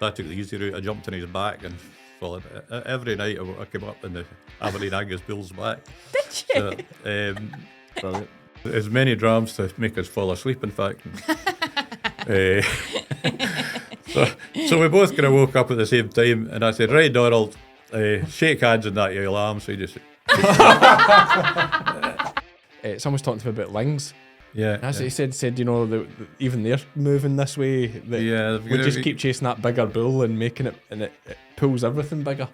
So I took the easy route. I jumped on his back and followed. Every night I came up in the Aberdeen Angus bull's back. Did you? So, brilliant. As many drams to make us fall asleep, in fact. So we both kind of woke up at the same time, and I said, "Right, Donald, shake hands on that, you lamb." So he just. Someone's talking to me about lings. Yeah. As he said, you know, even they're moving this way. We just keep chasing that bigger bull and making it, and it pulls everything bigger.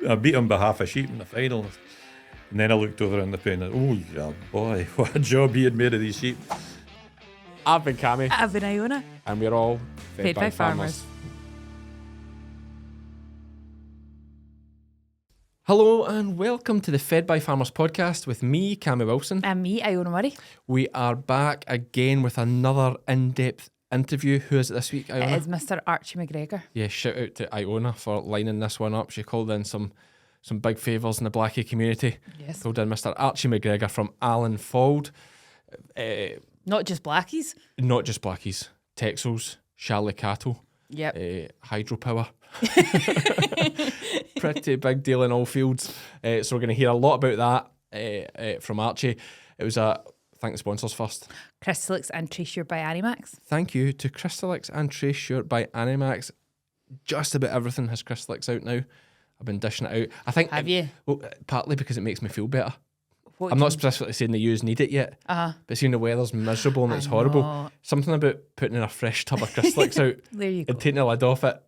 I beat him by half a sheep in the final. And then I looked over in the pen and, oh, yeah, boy, what a job he had made of these sheep. I've been Cammy. I've been Iona. And we're all Fed by farmers. Hello and welcome to the Fed by Farmers podcast with me, Cammy Wilson. And me, Iona Murray. We are back again with another in-depth interview. Who is it this week, Iona? It is Mr. Archie McGregor. Yeah, shout out to Iona for lining this one up. She called in some big favours in the Blackie community. Yes. Called in Mr. Archie McGregor from Allanfauld. Not just blackies. Not just Blackies. Texels, Charlie cattle. Yep. Hydropower. Pretty big deal in all fields. So we're going to hear a lot about that from Archie. It was thank the sponsors first. Crystalyx and Tracesure by Animax. Thank you to Crystalyx and Tracesure by Animax. Just about everything has Crystalyx out now. I've been dishing it out. I think. Have you? Well, partly because it makes me feel better. What I'm do not specifically saying the ewes need it yet, Uh-huh. but seeing the weather's miserable and I it's horrible. know. Something about putting in a fresh tub of Crystalyx out There you go. and taking the lid off it.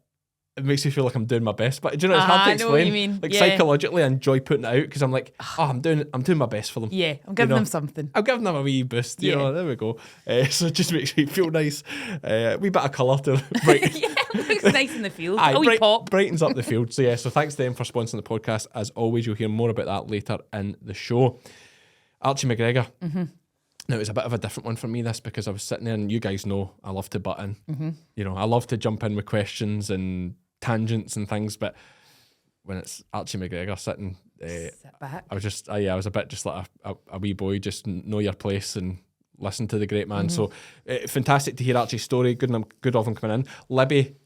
It makes me feel like I'm doing my best, but do you know it's hard to I know what explain. you mean. Like Yeah. psychologically, I enjoy putting it out because I'm like, I'm doing my best for them. Yeah, I'm giving know. them something. I'm giving them a wee boost. You Yeah. know, there we go. So it just makes me feel nice. Wee bit of colour to bright. Yeah, it looks nice in the field. Aye, A wee pop. brightens up the field. So yeah, so thanks to them for sponsoring the podcast. As always, you'll hear more about that later in the show. Archie McGregor. Mm-hmm. Now, it was a bit of a different one for me, this, because I was sitting there, and you guys know I love to butt in. Mm-hmm. You know, I love to jump in with questions and tangents and things, but when it's Archie McGregor sitting, Sit back. I was just, I was a bit just like a wee boy, just know your place and listen to the great man. So fantastic to hear Archie's story. Good of him coming in. Libby,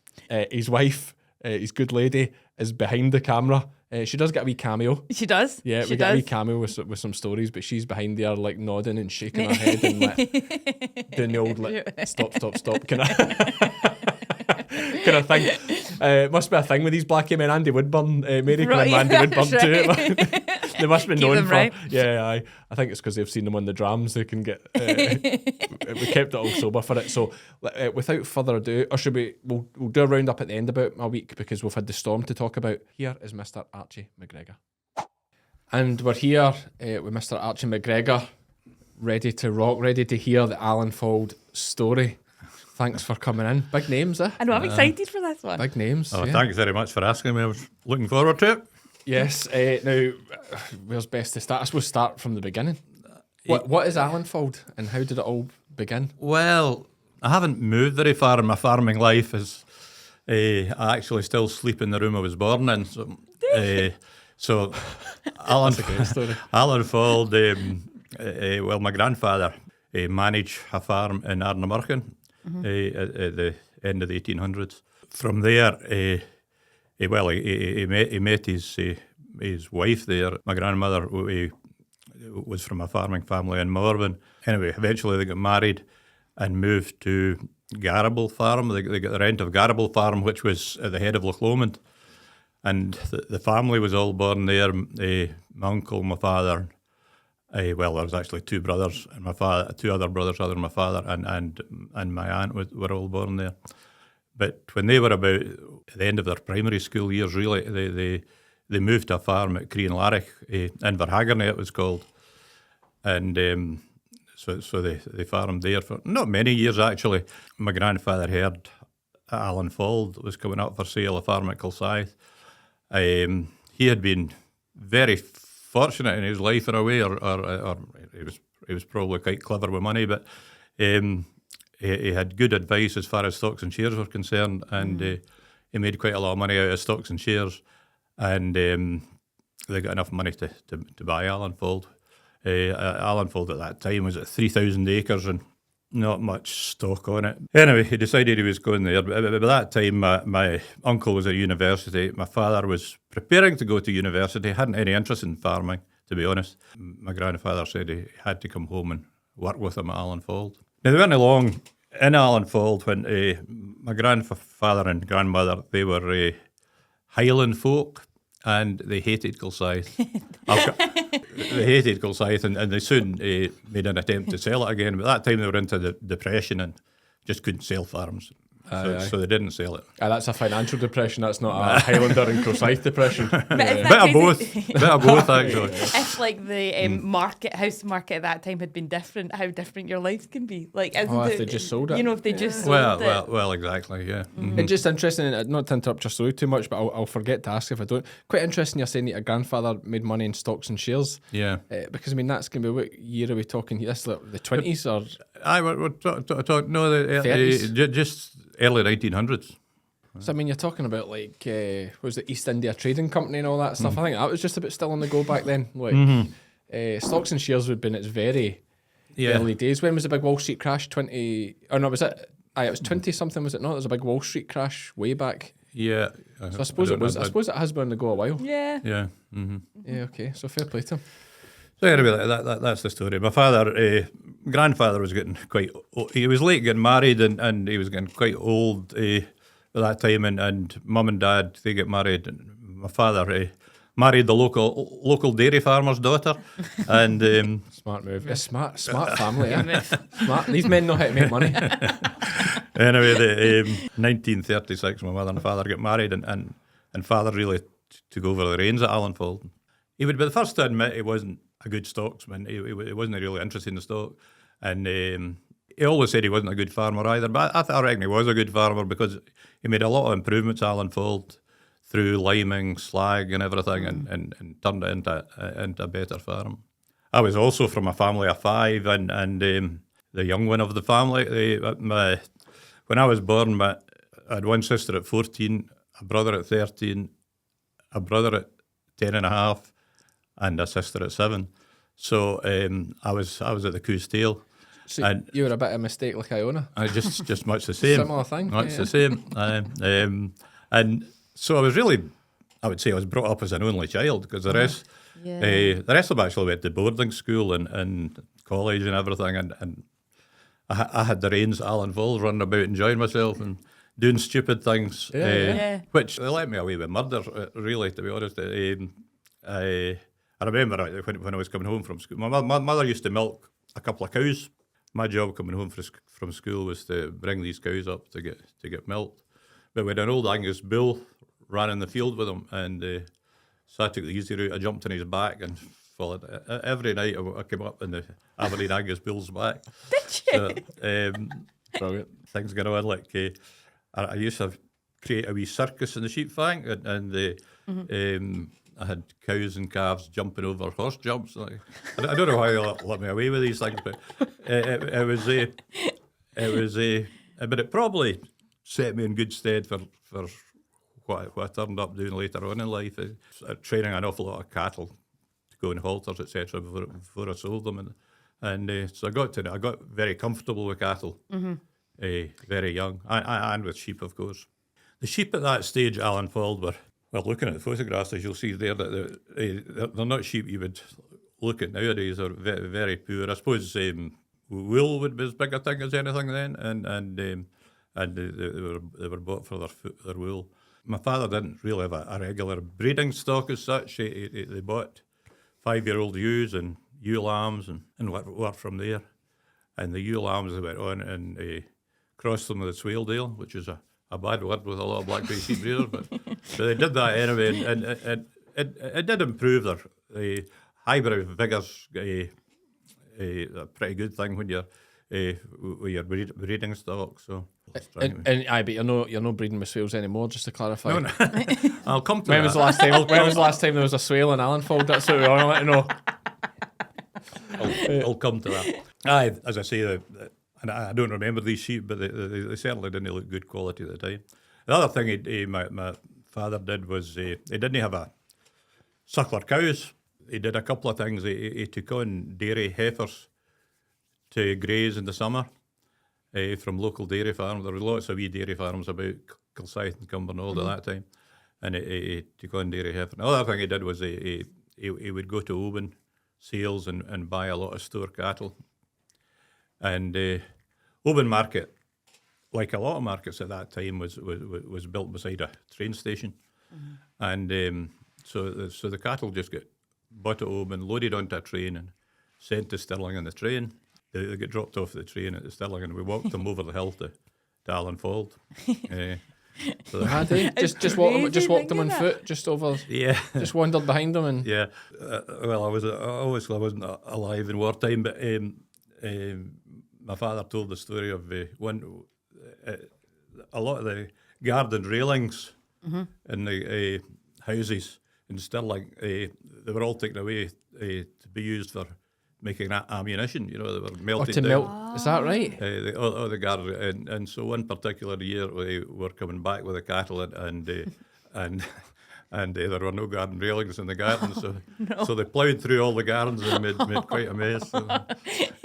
his wife, his good lady, is behind the camera. She does get a wee cameo. She does. Yeah, she we does. get a wee cameo with some stories, but she's behind there like nodding and shaking her head and like doing the old like stop kind of thing. Must be a thing with these Blackie men. Andy Woodburn, Mary Right, and Andy Woodburn right. too. They must be Keep known them for. right. Yeah, I think it's because they've seen them on the drams. They can get. We kept it all sober for it. So without further ado, or should we? We'll do a round up at the end about my week because we've had the storm to talk about. Here is Mr. Archie McGregor, and we're here with Mr. Archie McGregor, ready to rock, ready to hear the Allanfauld story. Thanks for coming in. Big names, eh? I know, I'm excited for this one. Big names. Oh, yeah. thanks very much for asking me. I was looking forward to it. Yes. Now, where's best to start? I suppose start from the beginning. What is Allanfauld and how did it all begin? Well, I haven't moved very far in my farming life. I actually still sleep in the room I was born in. So That's a great story. Allanfauld, well, my grandfather managed a farm in Arnamurchan at the end of the 1800s. From there, he met his wife there. My grandmother was from a farming family in Morven. Anyway, eventually they got married and moved to Garable Farm. They got the rent of Garable Farm, which was at the head of Loch Lomond. And the family was all born there. My uncle, my father. Well, there was actually two brothers, and my father, two other brothers other than my father, and my aunt were all born there. But when they were about at the end of their primary school years, really, they moved to a farm at Crystalyx, in Verhagerny it was called, and so they farmed there for not many years actually. My grandfather heard Allanfauld was coming up for sale, a farm at Kilsyth. He had been very fortunate in his life in a way, or he was probably quite clever with money, but he had good advice as far as stocks and shares were concerned, and he made quite a lot of money out of stocks and shares, and they got enough money to buy Allanfauld. Allanfauld at that time was at 3,000 acres, and not much stock on it. Anyway, he decided he was going there. But by that time, my uncle was at university. My father was preparing to go to university. Hadn't any interest in farming, to be honest. My grandfather said he had to come home and work with him at Allanfauld. Now, they weren't long in Allanfauld when my grandfather and grandmother, they were Highland folk, and they hated Kilsyth. They hated Kilsyth, and they soon made an attempt to sell it again. But at that time, they were into the depression and just couldn't sell farms. So they didn't sell it. That's a financial depression. That's not a Highlander and Kilsyth depression. But Bit of both. Bit of both, actually. If like the house market at that time had been different, how different your lives can be. Like, if they just sold it. You know, if they just sold it. Well, exactly, yeah. Mm-hmm. It's just interesting, not to interrupt your story too much, but I'll forget to ask if I don't. Quite interesting you're saying that your grandfather made money in stocks and shares. Yeah. Because, I mean, that's going to be, what year are we talking here? This like the 20s or? We're talking, no, just early 1900s. So, I mean, you're talking about like, was it East India Trading Company and all that stuff? I think that was just about still on the go back then. Like, stocks and shares would have been its very early days. When was the big Wall Street crash? It was 20 something, was it not? There was a big Wall Street crash way back. Yeah. So I suppose it was. I suppose it has been on the go a while. Yeah. Yeah. Mm-hmm. Yeah. Okay. So fair play to him. So anyway, that's the story. My father, grandfather was getting quite. He was late getting married, and he was getting quite old at that time. And mum and dad, they get married. And my father married the local dairy farmer's daughter, and smart move. A smart family. Yeah. Smart. These men know how to make money. Anyway, 1936, my mother and father get married, and father really took over the reins at Allanfauld. He would be the first to admit he wasn't a good stocksman. He wasn't really interested in the stock, and he always said he wasn't a good farmer either. But I reckon he was a good farmer because he made a lot of improvements at Allanfauld through liming, slag, and everything, and turned it into a better farm. I was also from a family of 5, and the young one of the family. When I was born, I had one sister at 14, a brother at 13, a brother at 10 and a half, and a sister at 7. So I was at the coos tail. So and you were a bit of a mistake like Iona? Just much the same. Similar thing. Much the same. And so I was really, I would say I was brought up as an only child, because the rest of them actually went to boarding school and college and everything, and I had the reins at Allanfauld, running about enjoying myself and doing stupid things, which they let me away with murder, really, to be honest. I remember when I was coming home from school, my mother used to milk a couple of cows. My job coming home from school was to bring these cows up to get milked. But we had an old Angus bull ran in the field with him, and so I took the easy route. I jumped on his back and followed. Every night I came up in the Aberdeen Angus bull's back. Did you? So, things going on like I used to create a wee circus in the sheep farm, and I had cows and calves jumping over horse jumps. I don't know how they let me away with these things, but but it probably set me in good stead for what I turned up doing later on in life. Training an awful lot of cattle to go in halters, etc. before I sold them, and so I got very comfortable with cattle, very young, and with sheep, of course. The sheep at that stage at Allanfauld were. Well, looking at the photographs, as you'll see there, that they're not sheep you would look at nowadays. They're very, very poor. I suppose wool would be as big a thing as anything then, and they were bought for their wool. My father didn't really have a regular breeding stock as such. They bought 5-year-old ewes and ewe lambs and worked from there. And the ewe lambs, they went on and crossed them with the Swaledale, which is a bad word with a lot of blackface sheep breeders, but they did that anyway, and it did improve their hybrid vigors. A pretty good thing when you're with your breeding stock. So, but you're no breeding with swales anymore. Just to clarify, no. I'll come to when that. Was the last time? When was the last time there was a swale in Allanfauld? That's what we want to let you know. I'll come to that. As I say, and I don't remember these sheep, but they certainly didn't look good quality at the time. The other thing my father did was he didn't have a suckler cows. He did a couple of things. He took on dairy heifers to graze in the summer, from local dairy farms. There were lots of wee dairy farms about Kilsyth and Cumbernauld at that time. And he took on dairy heifer. The other thing he did was he would go to Oban sales and buy a lot of store cattle. And Oban Market, like a lot of markets at that time, was built beside a train station. And so the cattle just get bought at Oban, loaded onto a train and sent to Stirling on the train. They get dropped off the train at Stirling, and we walked them over the hill to Allanfauld. Just walked them on foot, just over. Yeah, just wandered behind them, and yeah. Well, I wasn't alive in wartime, but my father told the story of one. A lot of the garden railings in the houses in Stirling, they were all taken away to be used for making ammunition. You know, they were melted down. Melt. Is that right? All the garden, and so one particular year we were coming back with the cattle, and there were no garden railings in the garden, so they ploughed through all the gardens and made quite a mess. So,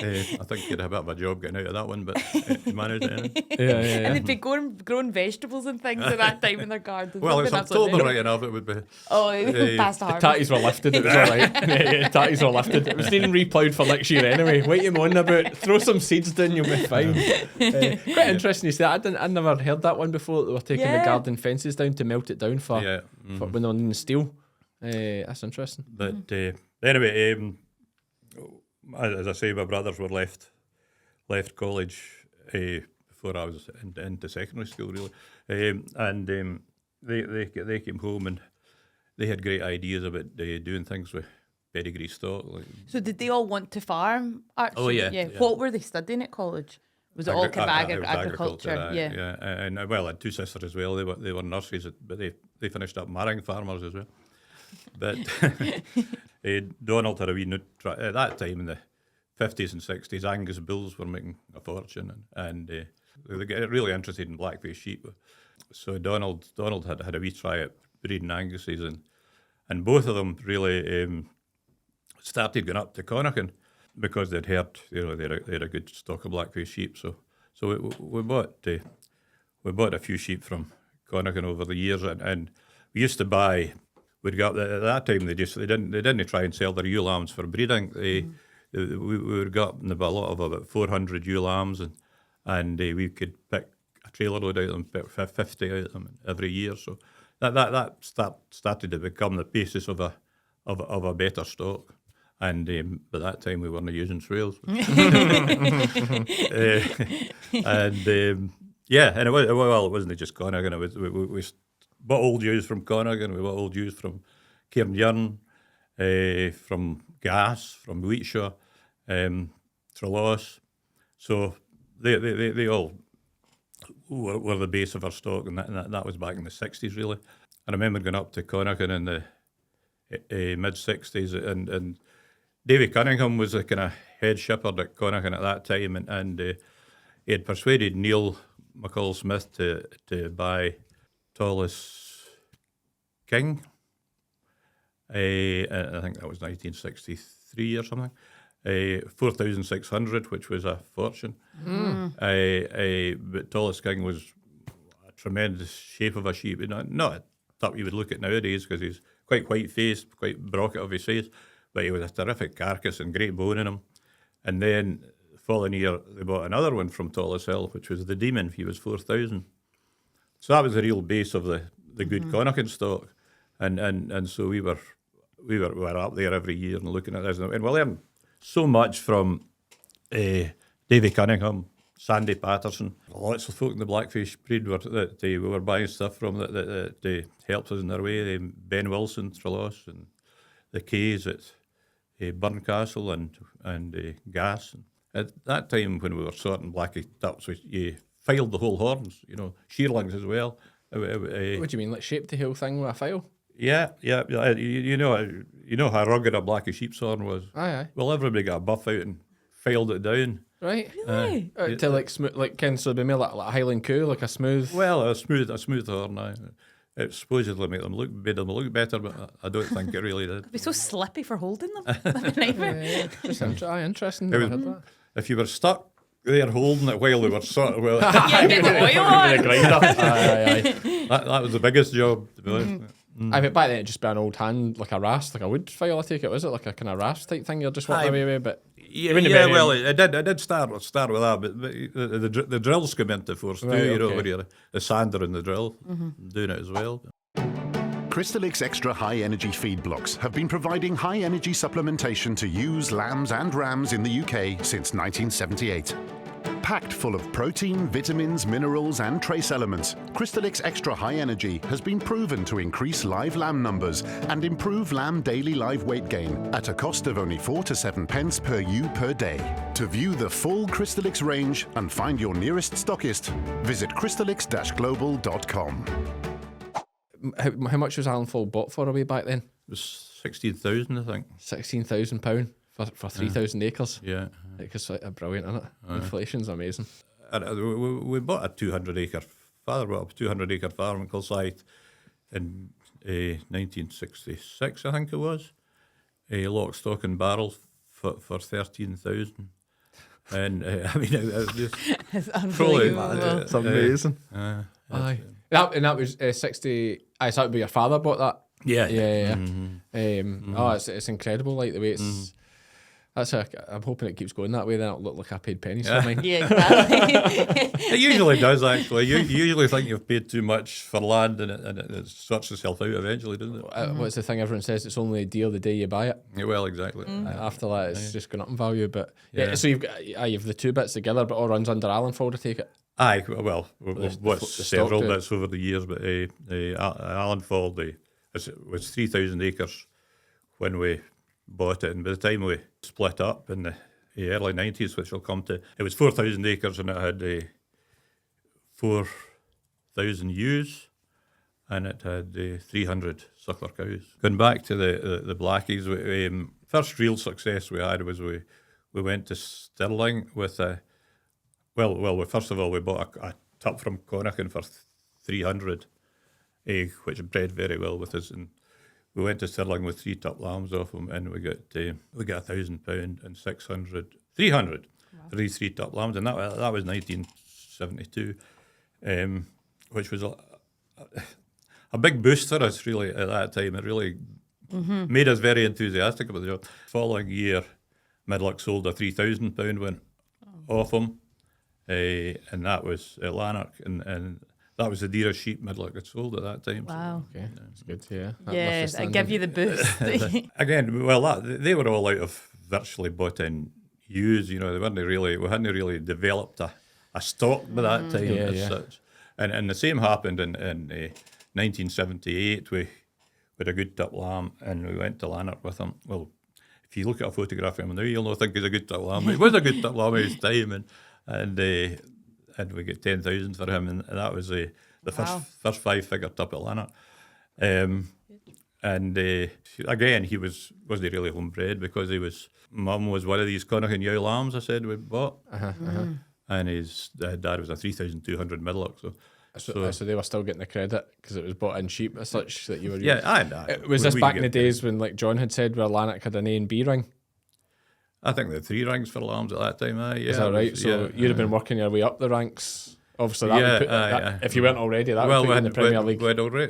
I think he'd have a bit of a job getting out of that one, but he managed it. Yeah. And they'd be growing vegetables and things at that time in their gardens. Well, it's October right enough, it would be. Oh, past the The harvest. tatties were lifted, it was alright. Tatties were lifted. It was being reploughed for next year anyway. What are you moaning about? Throw some seeds down, you'll be fine. Quite interesting you say that. I never heard that one before, that they were taking the garden fences down to melt it down for when they were needing steel. That's interesting. But anyway, as I say, my brothers were left college before I was into secondary school, really, and they came home and they had great ideas about doing things with pedigree stock. So did they all want to farm? Archie? Oh, yeah. What were they studying at college? Was it all kind of agriculture? Yeah. And well, I had two sisters as well. They were nurseries, but they finished up marrying farmers as well. But Donald had a wee note at that time in the 50s and 60s. Angus bulls were making a fortune, and they get really interested in blackface sheep. So Donald had a wee try at breeding Anguses, and both of them really started going up to Connaughton because they'd heard they had a good stock of blackface sheep. So we bought a few sheep from Connaughton over the years, and we used to buy. We'd got at that time they didn't try and sell their ewe lambs for breeding. We would got a lot of about 400 ewe lambs, and we could pick a trailer load out of them, pick 50 out of them every year. So that started to become the basis of a better stock. And by that time we weren't using trails. And it wasn't just Connaughton. We bought old ewes from Connaughton. We bought old ewes from Cairnyurn, from Gas, from Wheatshaw, Treloss. So they all were the base of our stock, and that was back in the 60s, really. I remember going up to Connaughton in the mid-60s, and Davy Cunningham was the kind of head shepherd at Connaughton at that time, and he had persuaded Neil McCall Smith to buy Tallest King. I think that was 1963 or something. 4,600, which was a fortune. But Tallest King was a tremendous shape of a sheep. Not a type you would look at nowadays, because he's quite white-faced, quite brocket of his face, but he was a terrific carcass and great bone in him. And then the following year, they bought another one from Tallest Hill, which was the Demon. He was 4,000. So that was the real base of the good Connaughton stock. And so we were up there every year and looking at this. And we learned so much from Davy Cunningham, Sandy Patterson. Lots of folk in the blackfish breed we were buying stuff from that helped us in their way. Ben Wilson, Treloss, and the Kays at Burncastle and Gas. At that time, when we were sorting blackie tups, you filed the whole horns, shearlings as well. What do you mean, like shape to heel thing with a file? Yeah. You know how rugged a blackie sheep's horn was. Aye. Well, everybody got a buff out and filed it down. Really? To like smooth, like so it'd be more like a Highland coo, like a smooth. Well, a smooth horn. Aye. It supposedly made them look better, but I don't think it really did. It'd be so slippy for holding them. That'd be a nightmare. Interesting. If you were stuck there holding it while they were sort of, well, Yeah, get the oil on. The grinder. Aye. that was the biggest job, to be honest. I bet back then it'd just be an old hand, like a rasp, like a wood file, I take it. Was it like a kind of rasp type thing you're just walking away with? But Yeah, wouldn't have been well, I did start with that, but the drills come into force too, Right, you know, okay. where you're the sander and the drill doing it as well. Crystalyx Extra High Energy feed blocks have been providing high energy supplementation to ewes, lambs and rams in the UK since 1978. Packed full of protein, vitamins, minerals and trace elements, Crystalyx Extra High Energy has been proven to increase live lamb numbers and improve lamb daily live weight gain at a cost of only 4 to 7 pence per ewe per day. To view the full Crystalyx range and find your nearest stockist, visit crystalyx-global.com. how much was Allanfauld bought for away back then? It was 16,000, I think. £16,000 for 3,000 acres. Yeah. It's brilliant, isn't it? Inflation's amazing. And we bought a 200-acre. Father bought a 200-acre farm in Crystalyx in 1966, I think it was. A lock, stock, and barrel for 13,000. And I mean, it was just It's probably unbelievable. It's amazing. Aye. That was 60. Aye, so that would be your father bought that. yeah. Oh, it's incredible. Like the way it's. I'm hoping it keeps going that way. Then it'll look like I paid pennies for mine. Yeah, exactly. It usually does, actually. You usually think you've paid too much for land, and it sorts itself out eventually, doesn't it? What's the thing everyone says? It's only dear the day you buy it. Yeah, well, exactly. After that, it's just going up in value. But Yeah. so you've the two bits together, but all runs under Allanfauld, I take it. Aye, well, what's the several stock bits over the years, but Allanfauld was 3,000 acres when we bought it, and by the time we split up in the early 90s, which we'll come to, it was 4,000 acres and it had 4,000 ewes and it had 300 suckler cows. Going back to the blackies, first real success we had was we went to Stirling with first of all, we bought a tup from Connaughton for 300, which bred very well with us, and we went to Stirling with 3 tup lambs off them, and we got £1,000 and 300 for these 3 tup lambs, and that was 1972, which was a big boost for us really at that time. It really made us very enthusiastic about the job. Following year, Midlock sold a £3,000 one off them. And that was at Lanark, and that was the dearest sheep Midlock had sold at that time. Wow. Okay, that's good. Yeah. Yeah, I give you the boost. Again, they were all out of virtually bought-in ewes. You know, we hadn't really developed a stock by that time as such. And the same happened in 1978. We had a good tup lamb, and we went to Lanark with him. Well, if you look at a photograph of him now, you'll not think he's a good tup lamb. He was a good tup lamb at his time, and we get 10,000 for him, and that was the first 5-figure tup at Lanark. Again, he wasn't really homebred because mum was one of these Connaughton ewe lambs I said we bought, and his dad was a 3,200 Midlock. So they were still getting the credit because it was bought in cheap as such that you were. Was this back in the days when, like John had said, where Lanark had an A and B ring? I think they had 3 ranks for lambs at that time. Is that right? So you'd have been working your way up the ranks. Obviously, that would put if you weren't already, that would put you in the Premier League.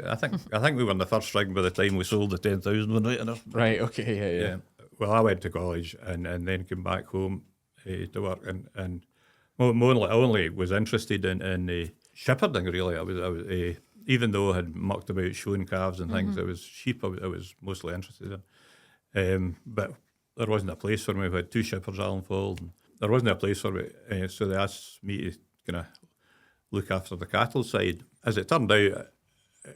I think we were in the first ring by the time we sold the 10,000 one right enough. Right. Okay. Yeah. Well, I went to college and then came back home to work, and I only was interested in shepherding. Really, I was even though I had mucked about showing calves and things, it was sheep I was mostly interested in. But there wasn't a place for me. We had 2 shepherds, Allanfauld, and there wasn't a place for me. So they asked me to kind of look after the cattle side. As it turned out,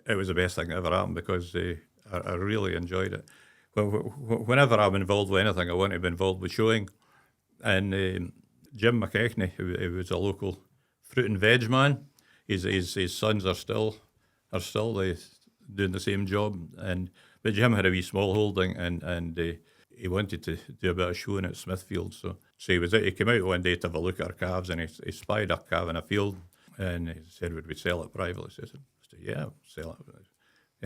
it was the best thing that ever happened because I really enjoyed it. Well, whenever I'm involved with anything, I want to be involved with showing. And Jim McKechnie, who was a local fruit and veg man, his sons are still doing the same job. But Jim had a wee small holding, and he wanted to do a bit of showing at Smithfield. So he came out one day to have a look at our calves, and he spied a calf in a field, and he said, "Would we sell it privately?" I said, "Yeah, we'll sell it."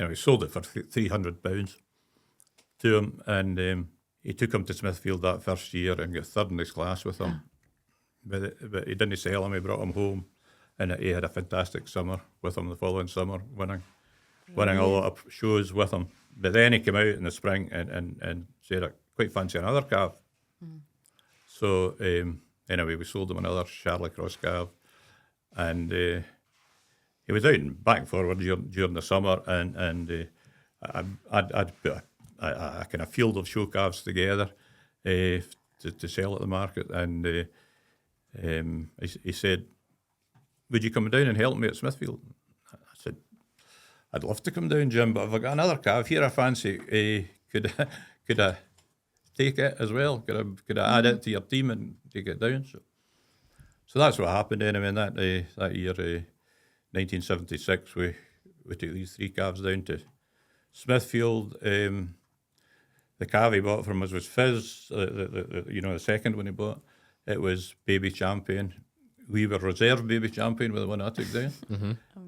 He sold it for £300 to him, and he took him to Smithfield that first year and got third in his class with him. but he didn't sell him. He brought him home, and he had a fantastic summer with him the following summer, winning a lot of shows with him. But then he came out in the spring and said, I quite fancy another calf. So anyway, we sold him another Charlie Cross calf, and he was out and back and forward during the summer, and I'd put a kind of field of show calves together to sell at the market, and he said, would you come down and help me at Smithfield? I said, I'd love to come down, Jim, but if I got another calf here I fancy, could I take it as well? Could I add it to your team and take it down? So that's what happened anyway. In that year, 1976, we took these 3 calves down to Smithfield. The calf he bought from us was Fizz, the second one he bought. It was Baby Champion. We were reserve Baby Champion with the one I took down.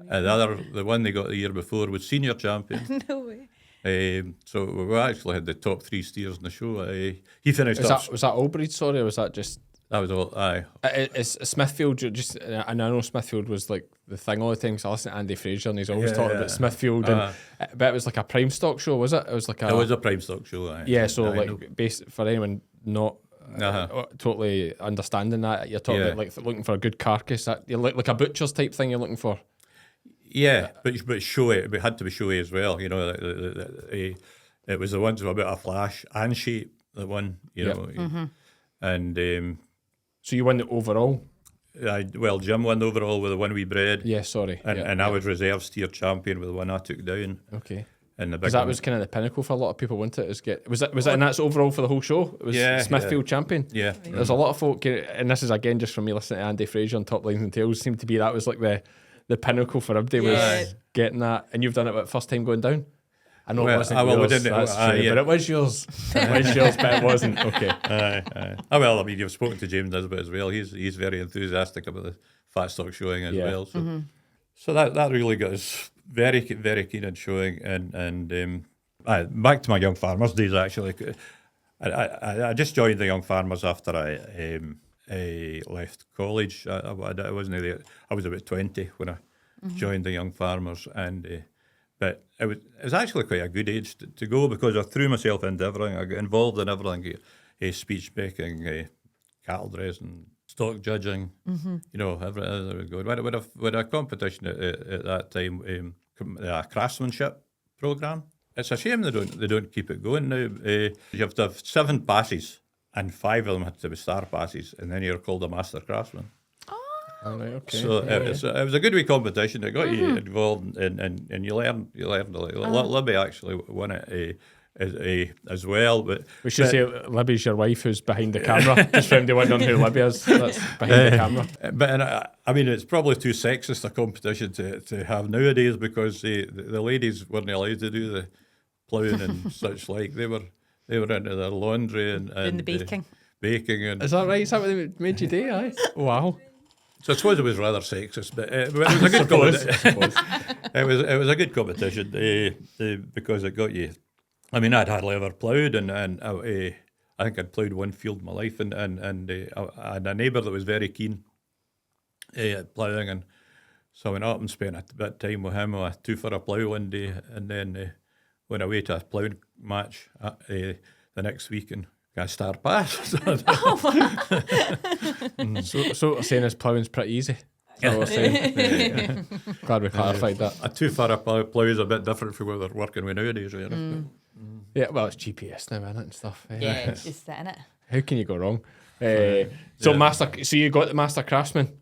And the one they got the year before was Senior Champion. No way. So we actually had the top 3 steers in the show. He finished up. Was that all breed, sorry, or was that just... That was all, aye. Is Smithfield just, and I know Smithfield was like the thing all the time, because I listen to Andy Fraser and he's always talking about Smithfield, but it was like a prime stock show, was it? It was like It was a prime stock show, aye. Yeah, so for anyone not totally understanding that, you're talking about like looking for a good carcass, you're like a butcher's type thing you're looking for. Yeah, but showy, it had to be showy as well, it was the ones with a bit of flash and shape, the one, and... So you won the overall? Jim won the overall with the one we bred. Yeah, sorry. And I was reserve steer champion with the one I took down. Okay. Because that was kind of the pinnacle for a lot of people, wasn't it? Was that and that's overall for the whole show? It was Smithfield champion? Yeah. There's a lot of folk, and this is again just from me listening to Andy Fraser on Top Lines and Tails, seemed to be that was like the pinnacle for everybody was getting that. And you've done it first time going down? I know it wasn't yours, that's true, but it was yours. It was yours, but it wasn't. Okay. Aye. You've spoken to James Nisbet as well. He's very enthusiastic about the fat stock showing as well. So, so that really got us very, very keen on showing. And back to my young farmers days, actually. I just joined the young farmers after I left college. I wasn't there. I was about 20 when I joined the young farmers, and but it was actually quite a good age to go, because I threw myself into everything. I got involved in everything: speech making, cattle dressing, stock judging. Everything. With a competition at that time, a craftsmanship program. It's a shame they don't keep it going now. You have to have 7 passes, and 5 of them had to be star passes, and then you're called a master craftsman. Oh, right, okay. So it was a good wee competition. It got you involved, and you learned a lot. Libby actually won it as well. But we should say Libby's your wife who's behind the camera. Just for anybody wondering who Libby is, that's behind the camera. But it's probably too sexist a competition to have nowadays, because the ladies weren't allowed to do the ploughing and such like. They were into their laundry and doing the baking. And is that right? Is that what they made you do? Aye. Wow. So I suppose it was rather sexist, but it was a good competition. It was a good competition because it got you. I'd hardly ever ploughed, and I think I'd ploughed one field in my life, and I had a neighbour that was very keen at ploughing, and so I went up and spent a bit of time with him. I two for a plough one day, and then went away to a ploughing match the next week, and got a star pass. So saying this ploughing's pretty easy. Glad we clarified that. A 2 for a plough is a bit different from what they're working with nowadays, really. Yeah, well, it's GPS now, isn't it, and stuff. Yeah, it's just sitting it. How can you go wrong? So you got the master craftsman.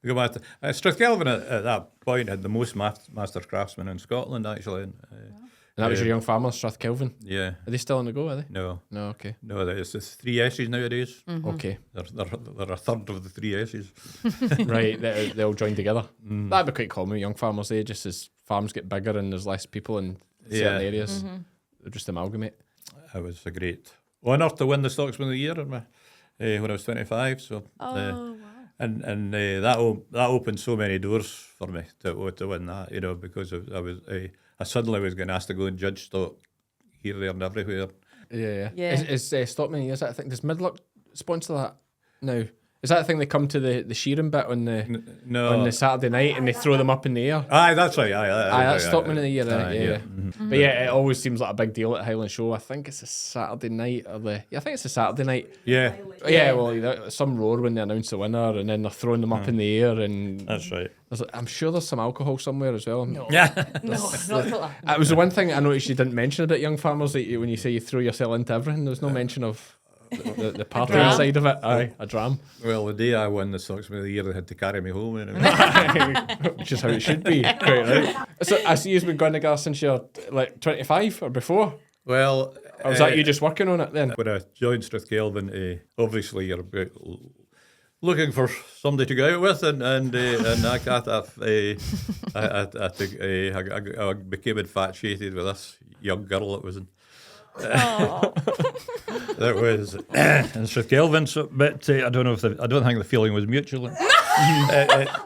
Strathkelvin at that point had the most master craftsmen in Scotland, actually. And that was your young farmer, Strathkelvin? Yeah. Are they still on the go, are they? No. No, okay. No, it's 3 S's nowadays. Okay. They're a third of the 3 S's. Right, they all join together. That'd be quite common with young farmers, just as farms get bigger and there's less people in certain areas. They just amalgamate. It was a great honour to win the Stocksman of the Year when I was 25. So, wow. And that opened so many doors for me to win that, because I suddenly was getting asked to go and judge stock here, there, and everywhere. Yeah. Is Stockman, is it? I think does Midlock sponsor that now? Is that the thing they come to the shearing bit on the Saturday night and they throw them up in the air? Aye, that's right. That's Stockman of the Year. Yeah. Mm-hmm. But yeah, it always seems like a big deal at Highland Show. I think it's a Saturday night I think it's a Saturday night. Yeah. Yeah, well, some roar when they announce the winner and then they're throwing them up in the air and That's right. I'm sure there's some alcohol somewhere as well. No. Yeah. No, not at all. It was the one thing I noticed you didn't mention about young farmers, that when you say you throw yourself into everything, there was no mention of the party side of it. Aye, a dram. Well, the day I won the Stocksman of the Year, they had to carry me home. Anyway. Which is how it should be. Quite right. So I see you've been going together since you're like 25 or before. Well, Or was that you just working on it then? when I joined Strathkelvin, obviously you're looking for somebody to go out with, and I became infatuated with this young girl that was in. That was in Strathkelvin, but I don't know if I don't think the feeling was mutual.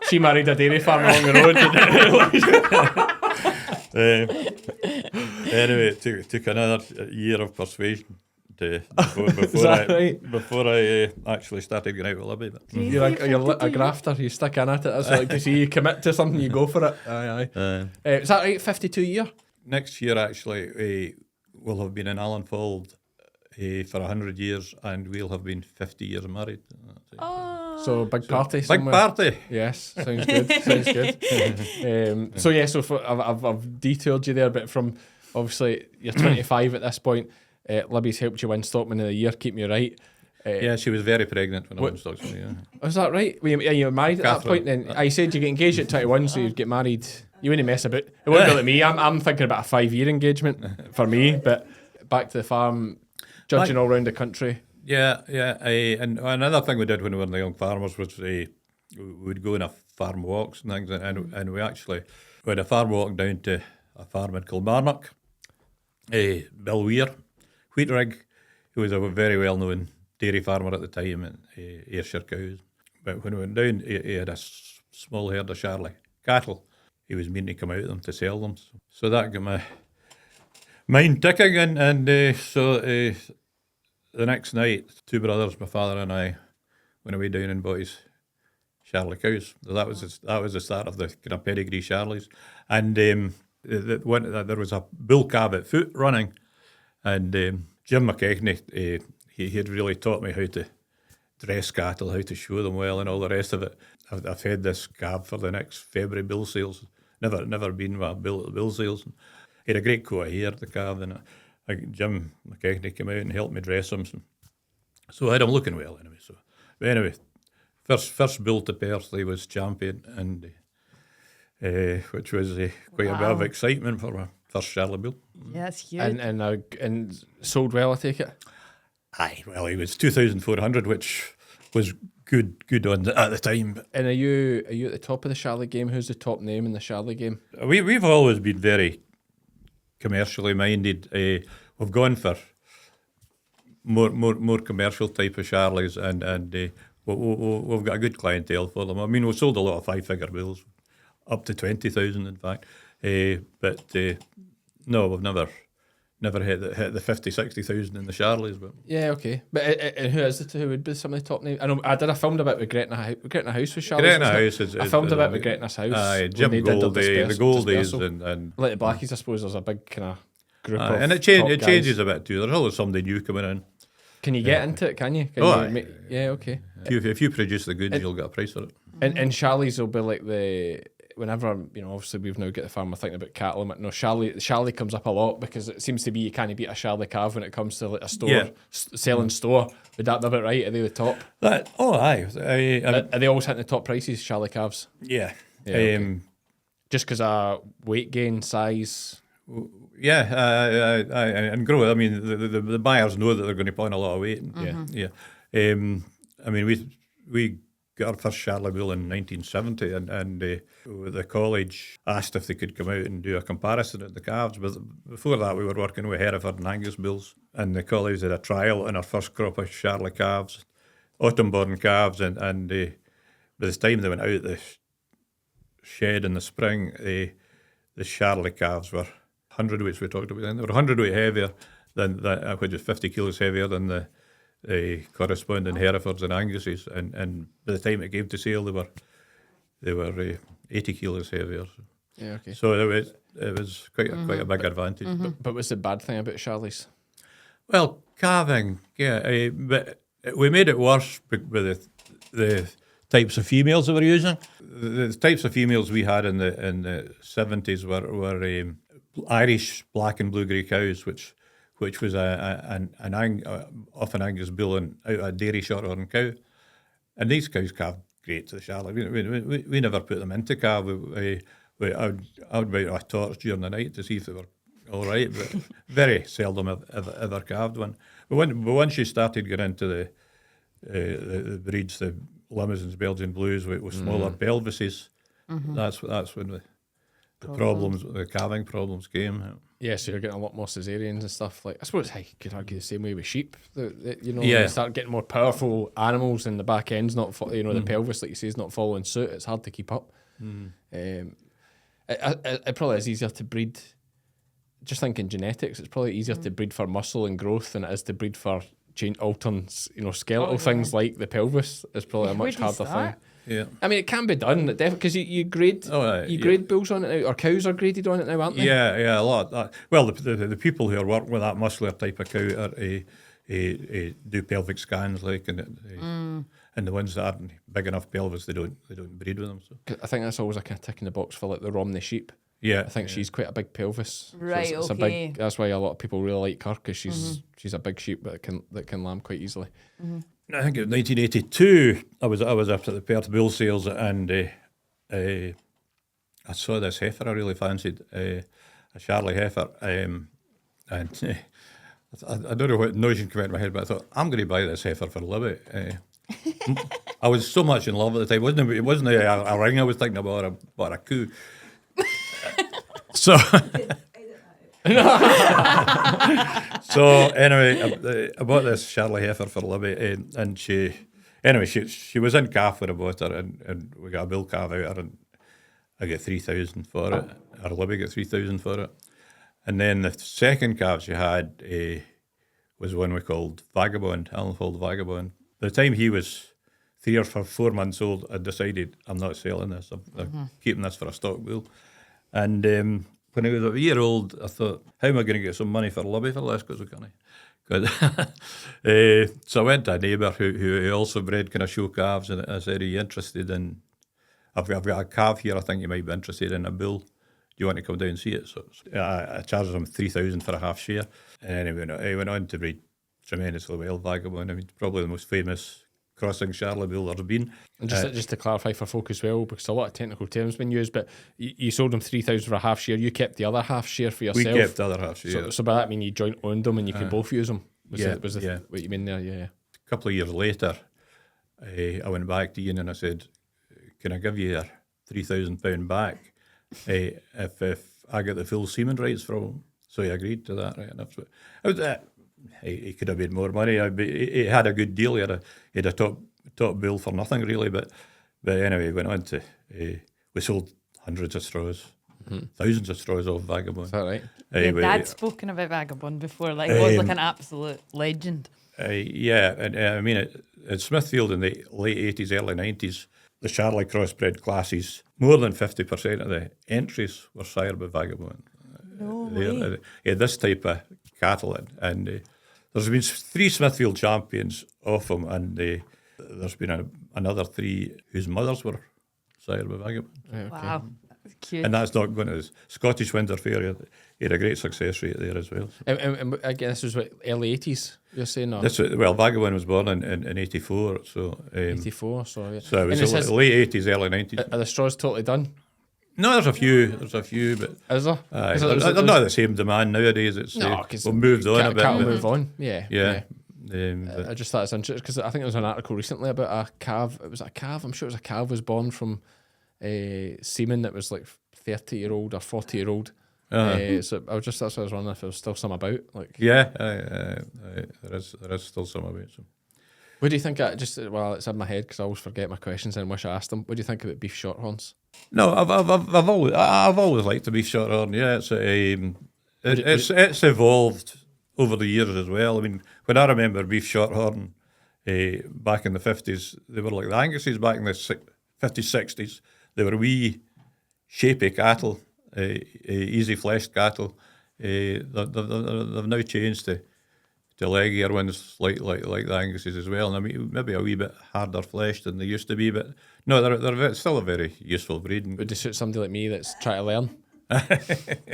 She married a dairy farm along the road. Anyway, it took another year of persuasion before I actually started going out with Libby. But, You're a grafter. You stick in at it. That's what I like to see. You commit to something, you go for it. Aye. Is that right? 52 year? next year, actually, we'll have been in Allanfauld for 100 years, and we'll have been 50 years married. So big party Big somewhere. party. Yes, sounds good. Sounds good. So I've detailed you there, but from obviously you're 25 at this point. Libby's helped you win Stockman of the Year. Keep me right. Yeah, she was very pregnant when I was Stockman. Yeah. Was that right? You were married at that point then? I said you get engaged at 21, so you'd get married. You wouldn't mess about. It wouldn't be like me. I'm thinking about a 5-year engagement for me, but back to the farm, judging all around the country. Yeah. And another thing we did when we were in the Young Farmers was we would go on a farm walks and things, and we had a farm walk down to a farm in Kilmarnock. Bill Weir, Wheat Rig, who was a very well-known dairy farmer at the time in Ayrshire cows. But when we went down, he had a small herd of Charlie cattle. He was meaning to come out of them to sell them. So that got my mind ticking, and so the next night, two brothers, my father and I, went away down and bought his Charlie cows. So that was the start of the kind of Pedigree Charlies. And there was a bull calf at foot running, and Jim McKechnie, he had really taught me how to dress cattle, how to show them well, and all the rest of it. I've had this calf for the next February bull sales. Never been with a bull sales. He had a great coat of hair, the calf, and Jim McKechnie came out and helped me dress him. So I had him looking well anyway. But anyway, first bull to Persley was champion, and which was quite a bit of excitement for my first Charlie bull. Yeah, that's huge. And sold well, I take it. Aye, well, he was 2,400, which was good on at the time. And are you at the top of the Charlie game? Who's the top name in the Charlie game? We've always been very commercially minded. We've gone for more commercial type of Charlies, and we've got a good clientele for them. I mean, we've sold a lot of 5-figure bulls, up to 20,000 in fact. But no, we've never hit the 50,000-60,000 in the Charlies. But yeah, okay. But and who would be some of the top names? I know I filmed a bit with Gretna House with Charlies. Gretna House is I filmed a bit with Gretna's House. Aye, Jim Goldie, the Goldies, and like the Blackies, I suppose there's a big kind of group of and it changes a bit too. There's always somebody new coming in. Can you get into it? Can you? Yeah, okay. If you produce the goods, you'll get a price for it. And Charlies will be like whenever, obviously we've now got the farm, we're thinking about cattle. No, Charlie comes up a lot because it seems to be you can't beat a Charlie calf when it comes to like a store, selling store. Would that be about right? Are they the top? Aye. Are they always hitting the top prices, Charlie calves? Yeah. Okay. Just because of weight gain, size? Yeah, and grow. I mean, the buyers know that they're going to put on a lot of weight. Yeah. I mean, we got our first Charlie bull in 1970, and the college asked if they could come out and do a comparison of the calves. But before that, we were working with Hereford and Angus bulls, and the college did a trial on our first crop of Charlie calves, autumn-born calves, and by the time they went out the shed in the spring, the Charlie calves were 100 weights we talked about then. They were 100 weight heavier than which is 50 kilos heavier than the corresponding Herefords and Anguses, and by the time it came to sale, they were 80 kilos heavier. So. Yeah, okay. So it was quite a big advantage. But what's the bad thing about Charlies? Well, calving, yeah, but we made it worse with the types of females that we're using. The types of females we had in the 70s were Irish black and blue grey cows, which was often Angus bull and out a dairy shorthorn cow, and these cows calved great to the Charlie. We never put them into calve. I would wait a torch during the night to see if they were all right, but very seldom ever calved one. But once you started getting into the breeds, the Limousins, Belgian Blues with smaller pelvises, that's when the problems, the calving problems came. Yeah, so you're getting a lot more cesareans and stuff. Like I suppose you could argue the same way with sheep. You start getting more powerful animals and the back end's not, the pelvis, like you say, is not following suit. It's hard to keep up. It probably is easier to breed. Just thinking genetics, it's probably easier to breed for muscle and growth than it is to breed for altering, skeletal things like the pelvis. Is probably a much harder thing. Yeah, I mean it can be done because you grade grade bulls on it now, or cows are graded on it now, aren't they? Yeah, a lot. Well, the people who are working with that muscular type of cow do pelvic scans, and the ones that aren't big enough pelvis, they don't breed with them. So I think that's always a kind of tick in the box for like the Romney sheep. Yeah, I think she's quite a big pelvis. Right, so it's okay. That's why a lot of people really like her, because she's a big sheep that can lamb quite easily. I think in 1982, I was up at the Perth Bull Sales, and I saw this heifer I really fancied, a Charlie heifer, and I don't know what notion came out of my head, but I thought, I'm going to buy this heifer for Libby. I was so much in love at the time. It wasn't a ring I was thinking about, but a coup. So anyway, I bought this Charlie heifer for Libby, and she was in calf when I bought her, and we got a bull calf out her, and I got 3,000 for it. Or Libby got 3,000 for it, and then the second calf she had was one we called Vagabond, Allanfauld Vagabond. By the time he was 3 or 4 months old, I decided I'm not selling this. I'm keeping this for a stock bull. And when I was a year old, I thought, how am I going to get some money for Libby for this? Because we can't. So I went to a neighbour who also bred kind of show calves, and I said, are you interested in, I've got a calf here, I think you might be interested in a bull. Do you want to come down and see it? So I charged him 3,000 for a half share. And anyway, he went on to breed tremendously well, Vagabond. I mean, probably the most famous crossing Charlie bull there's been. And just to clarify for folk as well, because a lot of technical terms been used, but you sold them 3,000 for a half share. You kept the other half share for yourself. We kept the other half share. So by that I mean you joint owned them and you could both use them. Was yeah. What you mean there? Yeah. A couple of years later, I went back to Ian and I said, "Can I give you your £3,000 back if I get the full semen rights from him?" So he agreed to that. Right enough. He could have made more money. He had a good deal. He had a top bull for nothing really. But anyway, he went on to. We sold hundreds of straws, thousands of straws off Vagabond. Is that right? Dad's spoken about Vagabond before. Like, it was like an absolute legend. Yeah, and I mean, at Smithfield in the late 80s, early 90s, the Charlie crossbred classes, more than 50% of the entries were sired by Vagabond. No way. This type of cattle, and there's been 3 Smithfield champions off them, and there's been another 3 whose mothers were sired by Vagabond. Yeah, okay. Wow, that's cute. And that's not going to the Scottish Winter Fair. He had a great success rate there as well. And again, this was what, early 80s, you're saying? Or? Vagabond was born in 84, so 84, so yeah. So it was late 80s, early 90s. Are the straws totally done? No, there's a few, but is there? They're not the same demand nowadays. It's we've moved on a bit. Can't move on. Yeah. I just thought it's interesting because I think there was an article recently about a calf. It was a calf. I'm sure it was a calf was born from semen that was like 30-year-old or 40-year-old. So that's what I was wondering if there was still some about. Like, there is still some about. So. What do you think? It's in my head because I always forget my questions and wish I asked them. What do you think about beef shorthorns? No, I've always liked the beef shorthorn. Yeah, it's evolved over the years as well. I mean, when I remember beef shorthorn back in the 50s, they were like the Anguses back in the 50s, 60s. They were wee, shapy cattle, easy-fleshed cattle. They've now changed to leggier ones like the Anguses as well. And I mean, maybe a wee bit harder fleshed than they used to be, but no, they're still a very useful breed. Would it suit somebody like me that's trying to learn?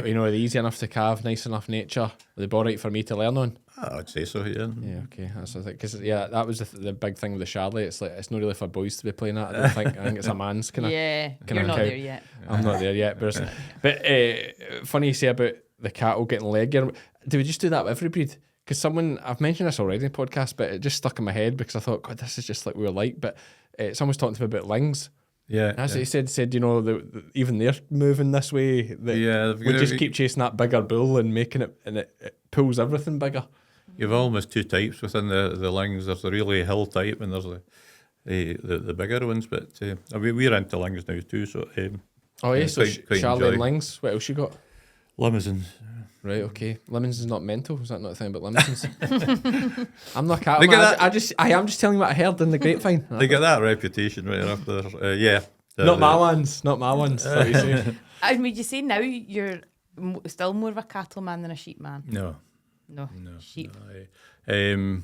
You know, are they easy enough to calve, nice enough nature? Are they all right for me to learn on? I'd say so, yeah. Yeah, okay, that's what I think. Because that was the big thing with the Charlie. It's like it's not really for boys to be playing that. I don't think. I think it's a man's kind of. Yeah, you're not there yet. I'm not there yet, but funny you say about the cattle getting leggier. Do we just do that with every breed? Because I've mentioned this already in the podcast, but it just stuck in my head because I thought, God, this is just like we were like. But someone's talking to me about lings. Yeah, that's what he said. You know, even they're moving this way. We just keep chasing that bigger bull and making it, and it pulls everything bigger. You've almost two types within the lings. There's the really hill type, and there's the bigger ones. But we're into lings now too. So so Charlie and lings. What else you got? Limousines. Right, okay. Limousins is not mental. Is that not a thing about limousins? I'm not a cattle man. I am just telling you what I heard in the grapevine. They get that reputation right after. Not my ones. Not my ones. What you say? And would you say now you're still more of a cattle man than a sheep man? No. Sheep. No,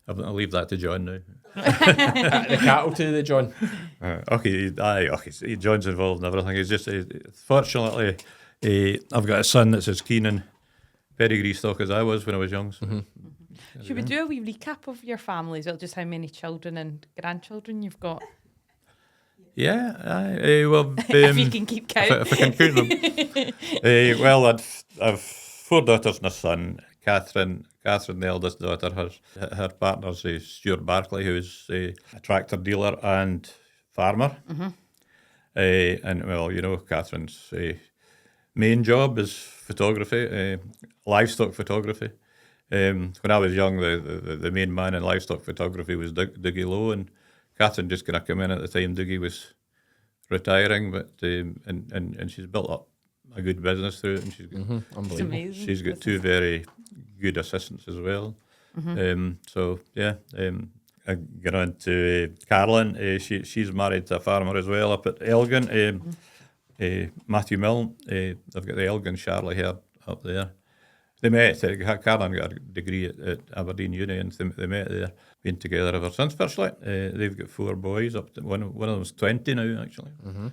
I'll leave that to John now. The cattle to the John. Okay. John's involved in everything. He's just fortunately. I've got a son that's as keen in pedigree stock as I was when I was young. So. Mm-hmm. Should we do a wee recap of your family as well, just how many children and grandchildren you've got? Yeah, if you can keep count. If I can count them. Well, I've 4 daughters and a son. Catherine, the eldest daughter, her partner's Stuart Barclay, who's a tractor dealer and farmer. Mm-hmm. And well, you know, Catherine's main job is photography, livestock photography. When I was young, the main man in livestock photography was Dougie Lowe, and Catherine just kind of came in at the time Dougie was retiring, but and she's built up a good business through it, and she's got 2 very good assistants as well. Mm-hmm. I get on to Caroline. She's married to a farmer as well up at Elgin. Matthew Milne, they've got the Elgin Charlie here up there. They met, Caroline got a degree at Aberdeen Uni, and they met there. Been together ever since, firstly. They've got 4 boys, up to, one of them's 20 now, actually. Mm-hmm.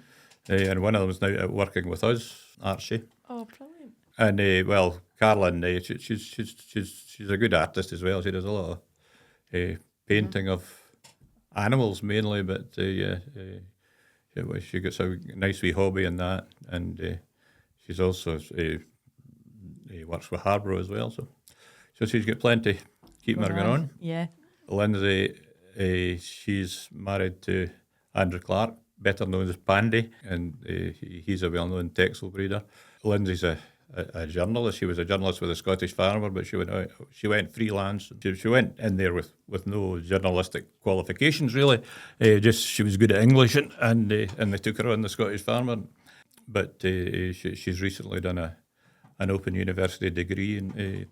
And one of them's now out working with us, Archie. Oh, brilliant. And, Caroline, she's a good artist as well. She does a lot of painting of animals mainly, but she gets a nice wee hobby in that, and she's also works with Harborough as well. So she's got plenty keeping her going on. Yeah. Lindsay, she's married to Andrew Clark, better known as Pandy, and he's a well-known Texel breeder. Lindsay's a journalist. She was a journalist with a Scottish Farmer, but she went freelance. She went in there with no journalistic qualifications really. Just she was good at English, and they took her on the Scottish Farmer. But she's recently done an Open University degree in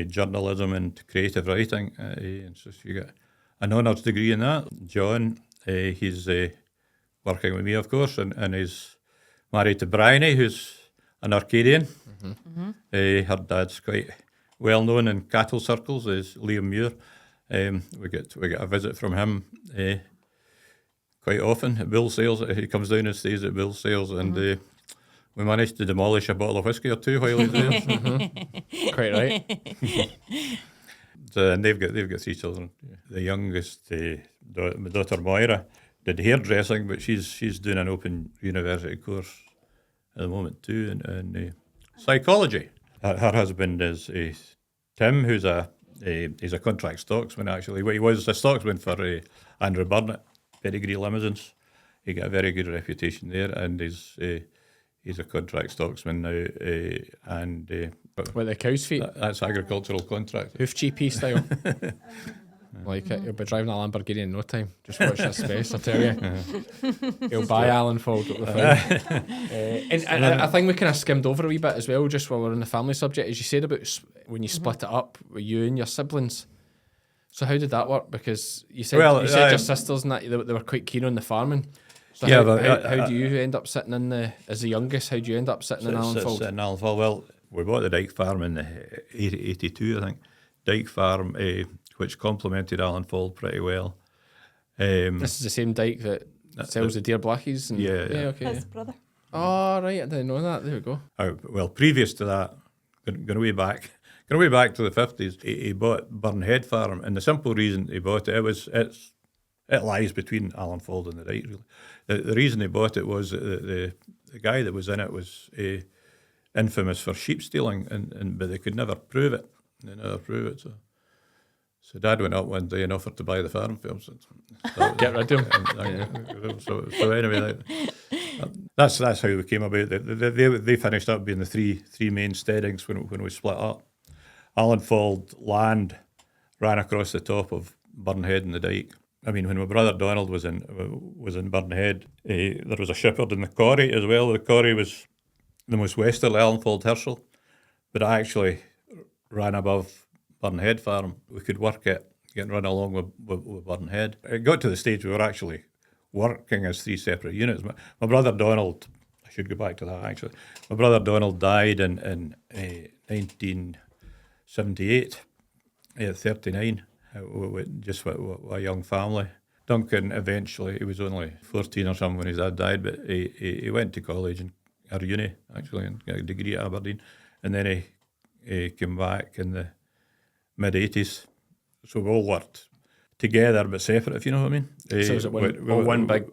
journalism and creative writing, and so she got an honours degree in that. John, he's working with me, of course, and he's married to Bryony, who's an Arcadian. Mm-hmm. Her dad's quite well known in cattle circles, is Liam Muir. We get a visit from him quite often at bull sales. He comes down and stays at bull sales, and we managed to demolish a bottle of whiskey or 2 while he's there. Mm-hmm. Quite right. And they've got 3 children. The youngest, my daughter Moira, did hairdressing, but she's doing an Open University course at the moment too, and psychology. Her husband is Tim, who's he's a contract stocksman actually. He was a stocksman for Andrew Burnett, Pedigree Limousines. He got a very good reputation there, and he's a contract stocksman now. And with the cow's feet. That's agricultural contract. Hoof GP style. Like it. He'll be driving a Lamborghini in no time. Just watch this space, I tell you. He'll buy Allanfauld. And I think we kind of skimmed over a wee bit as well, just while we're on the family subject, as you said about when you split it up with you and your siblings. So how did that work? Because you said your sisters and that they were quite keen on the farming. So how do you end up sitting as the youngest? How do you end up sitting in Allanfauld? In Allanfauld, well, we bought the Dyke farm in 82, I think. Dyke farm, which complemented Allanfauld pretty well. This is the same Dyke that sells the deer blackies? And yeah. Okay. His brother. Oh, right, I didn't know that. There we go. Well, previous to that, going way back to the 50s, he bought Burnhead farm, and the simple reason he bought it lies between Allanfauld and the Dyke, really. The reason he bought it was the guy that was in it was infamous for sheep stealing, but they could never prove it. So Dad went up one day and offered to buy the farm for him. So get rid of him. So anyway, that's how we came about. They finished up being the three main steadings when we split up. Allanfauld land ran across the top of Burnhead and the Dyke. I mean, when my brother Donald was in Burnhead, there was a shepherd in the Corrie as well. The Corrie was the most westerly Allanfauld Herschel, but it actually ran above Burnhead farm. We could work it, getting run along with Burnhead. It got to the stage we were actually working as three separate units. My brother Donald, I should go back to that actually. My brother Donald died in 1978 at 39. Just with a young family. Duncan eventually, he was only 14 or something when his dad died, but he went to college or uni actually and got a degree at Aberdeen, and then he came back in the mid-80s. So we all worked together but separate, if you know what I mean. So is it one big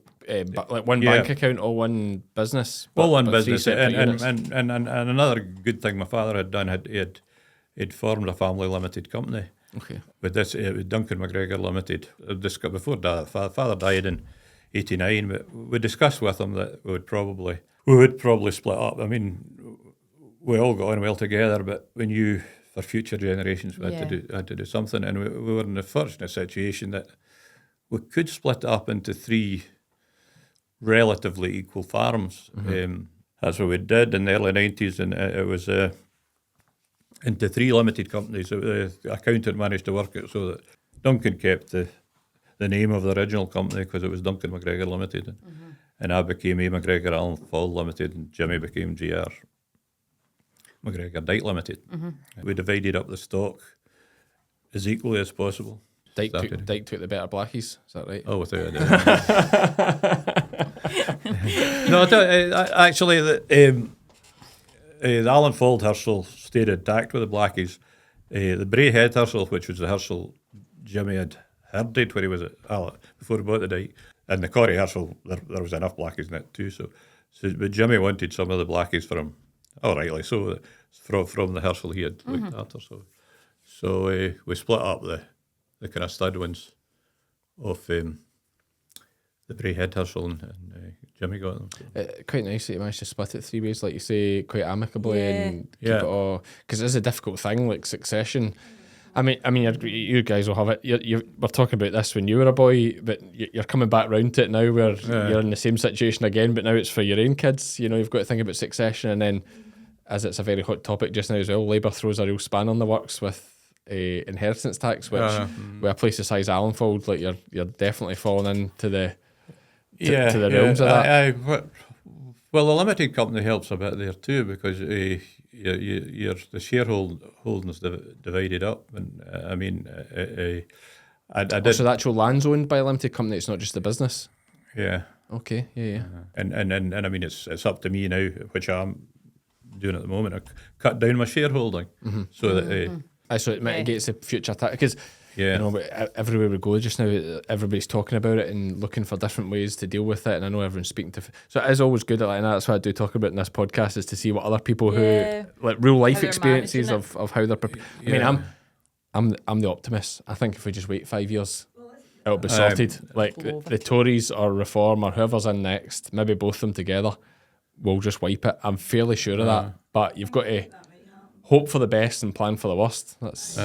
like one bank account, all one business? All one business. And another good thing my father had done, he'd formed a family limited company. Okay. With this, Duncan McGregor Limited. Before Dad, father died in '89, but we discussed with him that we would probably split up. I mean, we all got on well together, but we knew for future generations we had to do something, and we were in the fortunate situation that we could split it up into three relatively equal farms. Mm-hmm. That's what we did in the early '90s, and it was. Into three limited companies. The accountant managed to work it so that Duncan kept the name of the original company because it was Duncan McGregor Limited, and I became A. McGregor Allanfauld Limited, and Jimmy became GR McGregor Dyke Limited. We divided up the stock as equally as possible. Dyke took the better blackies, is that right? Oh, without a doubt. No, actually, the Allanfauld Herschel stayed intact with the blackies. The Bray Head Herschel, which was the Herschel Jimmy had herded when he was before he bought the Dyke, and the Corrie Herschel, there was enough blackies in it too. But Jimmy wanted some of the blackies from, rightly so, from the Herschel he had looked after. So we split up the kind of stud ones of the Bray Head Herschel and Jimmy got them. Quite nice that you managed to split it three ways, like you say, quite amicably and keep it all. Because it is a difficult thing, like succession. I mean, you guys will have it. We're talking about this when you were a boy, but you're coming back round to it now, where you're in the same situation again, but now it's for your own kids. You know, you've got to think about succession, and then, as it's a very hot topic just now as well, Labour throws a real span on the works with inheritance tax, which with a place the size of Allanfauld, like you're definitely falling into the the realms of that. Well, the limited company helps a bit there too, because the shareholdings divided up, and I mean, I did. So the actual land's owned by a limited company. It's not just the business. Yeah. Okay. Yeah. And I mean, it's up to me now, which I'm doing at the moment. I cut down my shareholding so that. So it mitigates the future tax, because you know, everywhere we go just now, everybody's talking about it and looking for different ways to deal with it. And I know everyone's speaking to. So it is always good, and that's what I do talk about in this podcast, is to see what other people who like real life experiences of how they're prepared. I mean, I'm the optimist. I think if we just wait 5 years, it'll be sorted. Like the Tories or Reform or whoever's in next, maybe both of them together, will just wipe it. I'm fairly sure of that. But you've got to hope for the best and plan for the worst. That's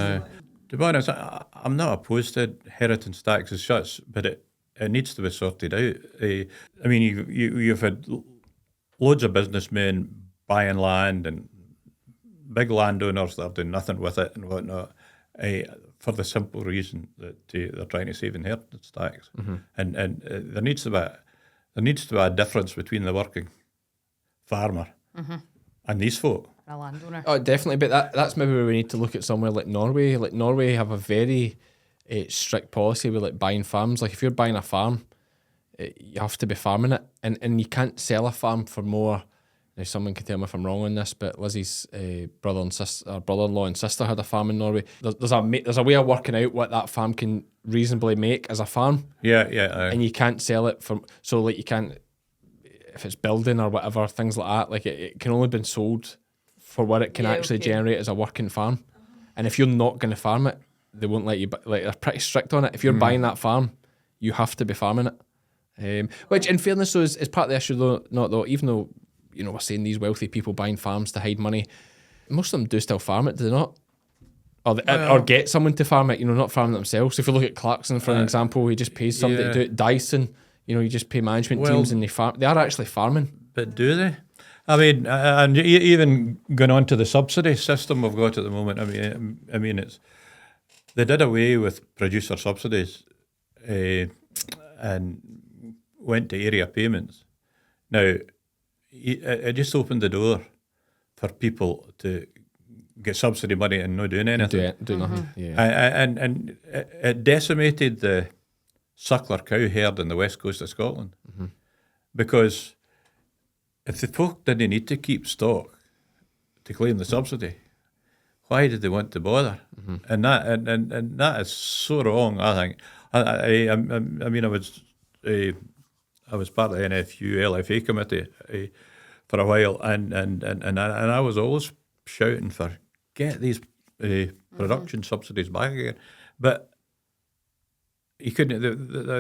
To be honest, I'm not opposed to inheritance tax as such, but it needs to be sorted out. I mean, you've had loads of businessmen buying land and big landowners that are doing nothing with it and whatnot, for the simple reason that they're trying to save inheritance tax. And there needs to be a difference between the working farmer and these folk. A landowner. Oh, definitely, but that's maybe where we need to look at somewhere like Norway. Like Norway have a very strict policy with like buying farms. Like if you're buying a farm, you have to be farming it, and you can't sell a farm for more. Now, someone can tell me if I'm wrong on this, but Lizzie's brother-in-law and sister had a farm in Norway. There's a way of working out what that farm can reasonably make as a farm. Yeah. And you can't sell it so like you can't, if it's building or whatever, things like that. Like it can only be sold for what it can actually generate as a working farm. And if you're not going to farm it, they won't let you. Like they're pretty strict on it. If you're buying that farm, you have to be farming it. Which, in fairness, though, is part of the issue. Though, not though. Even though we're saying these wealthy people buying farms to hide money, most of them do still farm it, do they not? Or get someone to farm it. Not farm it themselves. If you look at Clarkson for an example, he just pays somebody to do it. Dyson, you just pay management teams and they farm. They are actually farming. But do they? I mean, and even going on to the subsidy system we've got at the moment. I mean, they did away with producer subsidies and went to area payments. Now, it just opened the door for people to get subsidy money and not doing anything. Do nothing. Yeah. And it decimated the suckler cow herd in the west coast of Scotland because if the folk didn't need to keep stock to claim the subsidy, why did they want to bother? And that is so wrong. I think. I mean, I was part of the NFU LFA committee for a while, and I was always shouting for get these production subsidies back again, but you couldn't.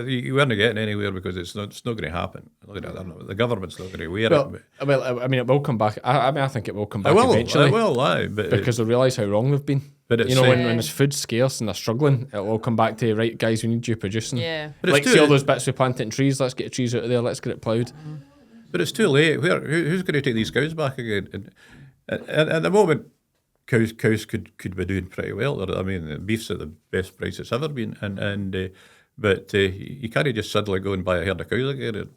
You weren't getting anywhere because it's not going to happen. The government's not going to wear it. Well, I mean, it will come back. I think it will come back eventually. It will, but because they realise how wrong they've been. But it's, when it's food scarce and they're struggling, it'll all come back to right, guys. We need you producing. Yeah. But like see all those bits we planted trees. Let's get the trees out of there. Let's get it ploughed. But it's too late. Who's going to take these cows back again? And at the moment, cows could be doing pretty well. I mean, the beef's at the best price it's ever been, but you can't just suddenly go and buy a herd of cows again.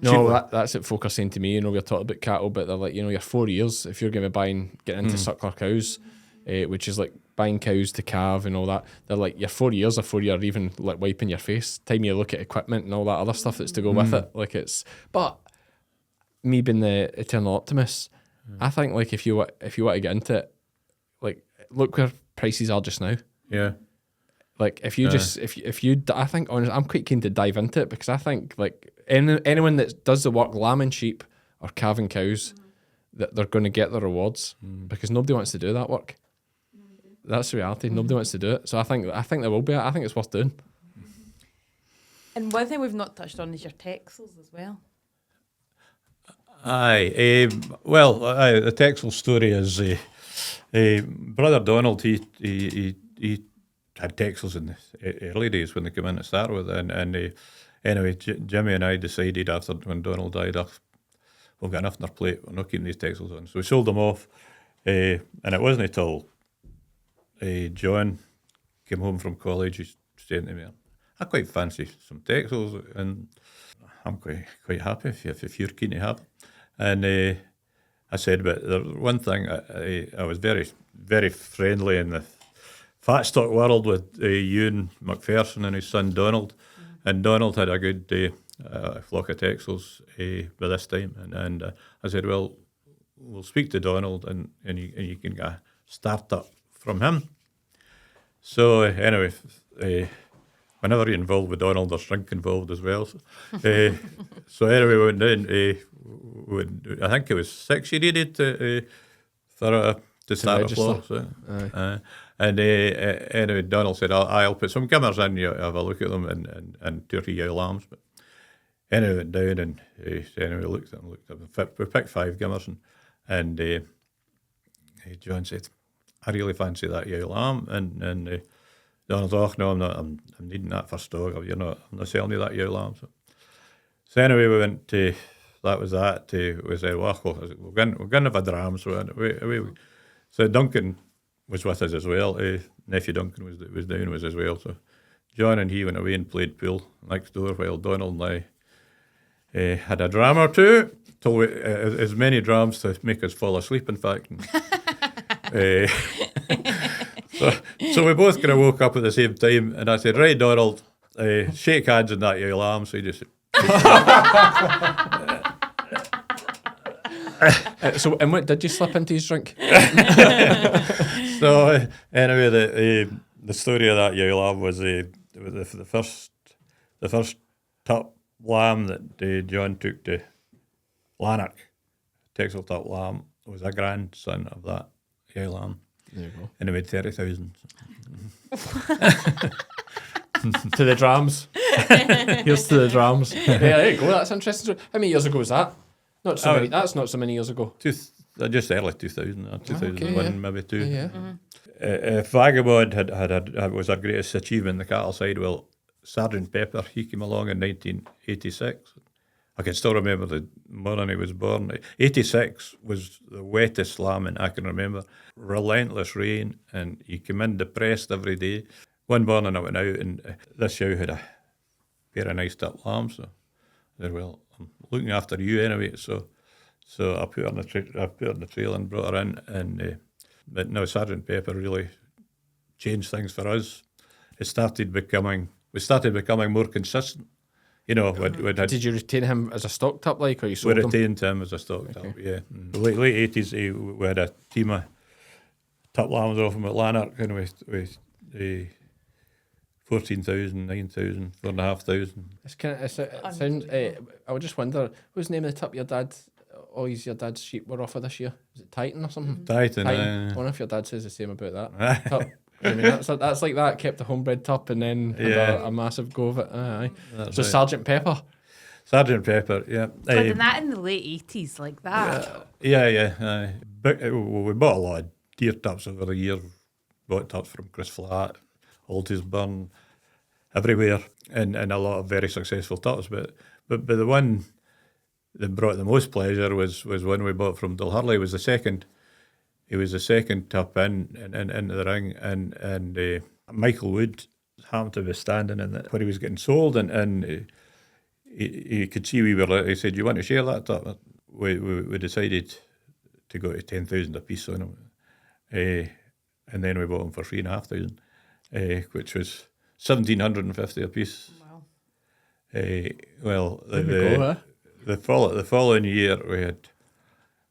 No, that's what folk are saying to me. We're talking about cattle, but they're like, you're 4 years if you're going to be getting into suckler cows, which is like buying cows to calve and all that. They're like, you're 4 years before you're even like wiping your face. Time you look at equipment and all that other stuff that's to go with it. Like but me being the eternal optimist, I think like if you want to get into it, like look where prices are just now. Yeah. Like if you I think honestly, I'm quite keen to dive into it because I think like anyone that does the work lambing sheep or calving cows, that they're going to get the rewards because nobody wants to do that work. That's the reality. Nobody wants to do it. So I think there will be. I think it's worth doing. And one thing we've not touched on is your Texels as well. Aye. The Texel story is Brother Donald. He had Texels in the early days when they came in to start with, and anyway, Jimmy and I decided after when Donald died, we've got enough on our plate. We're not keeping these Texels on, so we sold them off. And it wasn't until John came home from college, he's saying to me, "I quite fancy some Texels, and I'm quite happy if you're keen to have them." And I said, but there's one thing, I was very, very friendly in the fat stock world with Ewan McPherson and his son Donald. And Donald had a good flock of Texels by this time. And I said, well, we'll speak to Donald and you can get a start-up from him. So anyway, whenever you're involved with Donald, there's drink involved as well. So anyway, we went in. I think it was 6 you needed to start a flock. So. And anyway, Donald said, I'll put some gummers in, you have a look at them, and 2 or 3 young lambs. But anyway, went down and anyway, looked at them. We picked 5 gummers, and John said, I really fancy that yow lamb. And Donald's, oh, no, I'm needing that for stock. I'm not selling you that yow lamb. So anyway, we went to, that was that. We said, well, we're going to have a dram. So Duncan was with us as well. Nephew Duncan was down with us as well. So John and he went away and played pool next door while Donald and I had a dram or two. Till as many drams to make us fall asleep, in fact. So we both kind of woke up at the same time, and I said, right, Donald, shake hands on that yow lamb. So he just... So, and what did you slip into his drink? So anyway, the story of that yow lamb was the first top lamb that John took to Lanark, Texel top lamb, was a grandson of that yow lamb. There you go. And he made 30,000. To the drams. Here's to the drams. Yeah, there you go. That's interesting. How many years ago was that? Not so many. That's not so many years ago. Just early 2000, 2001, yeah. maybe two. Yeah. Vagabond had was our greatest achievement in the cattle side. Well, Sergeant Pepper, he came along in 1986. I can still remember the morning he was born. 86 was the wettest lambing I can remember. Relentless rain, and he came in depressed every day. One morning I went out, and this yow had a pair of nice top lambs. So I said, well, I'm looking after you anyway. So I put her on the trail and brought her in. And but no, Sergeant Pepper really changed things for us. We started becoming more consistent. You know, Did you retain him as a stock top, like, or you we sold him? retained him as a stock top, yeah. Late 80s, we had a team of top lambs off him at Lanark, and with 14,000, 9,000, 4,500. It's kind of, it sounds, I would just wonder, what's the name of the top your dad, your dad's sheep were off of this year? Is it Titan or something? Titan. I wonder if your dad says the same about that. Top. I mean, that's like that, kept a homebred top and then had a massive go of it. Aye. So right. Sergeant Pepper, yeah. But that in the late 80s, like that. Yeah. We bought a lot of deer tops over the years. Bought tops from Chris Flat, Altisburn, everywhere, and a lot of very successful tops. But the one that brought the most pleasure was one we bought from Dulhurley. He was the second top into the ring, and Michael Wood happened to be standing in it when he was getting sold, and he could see we were there. He said, "You want to share that top?" We decided to go to 10,000 a piece on him, and then we bought him for 3,500, which was 1,750 a piece. Wow. The following year we had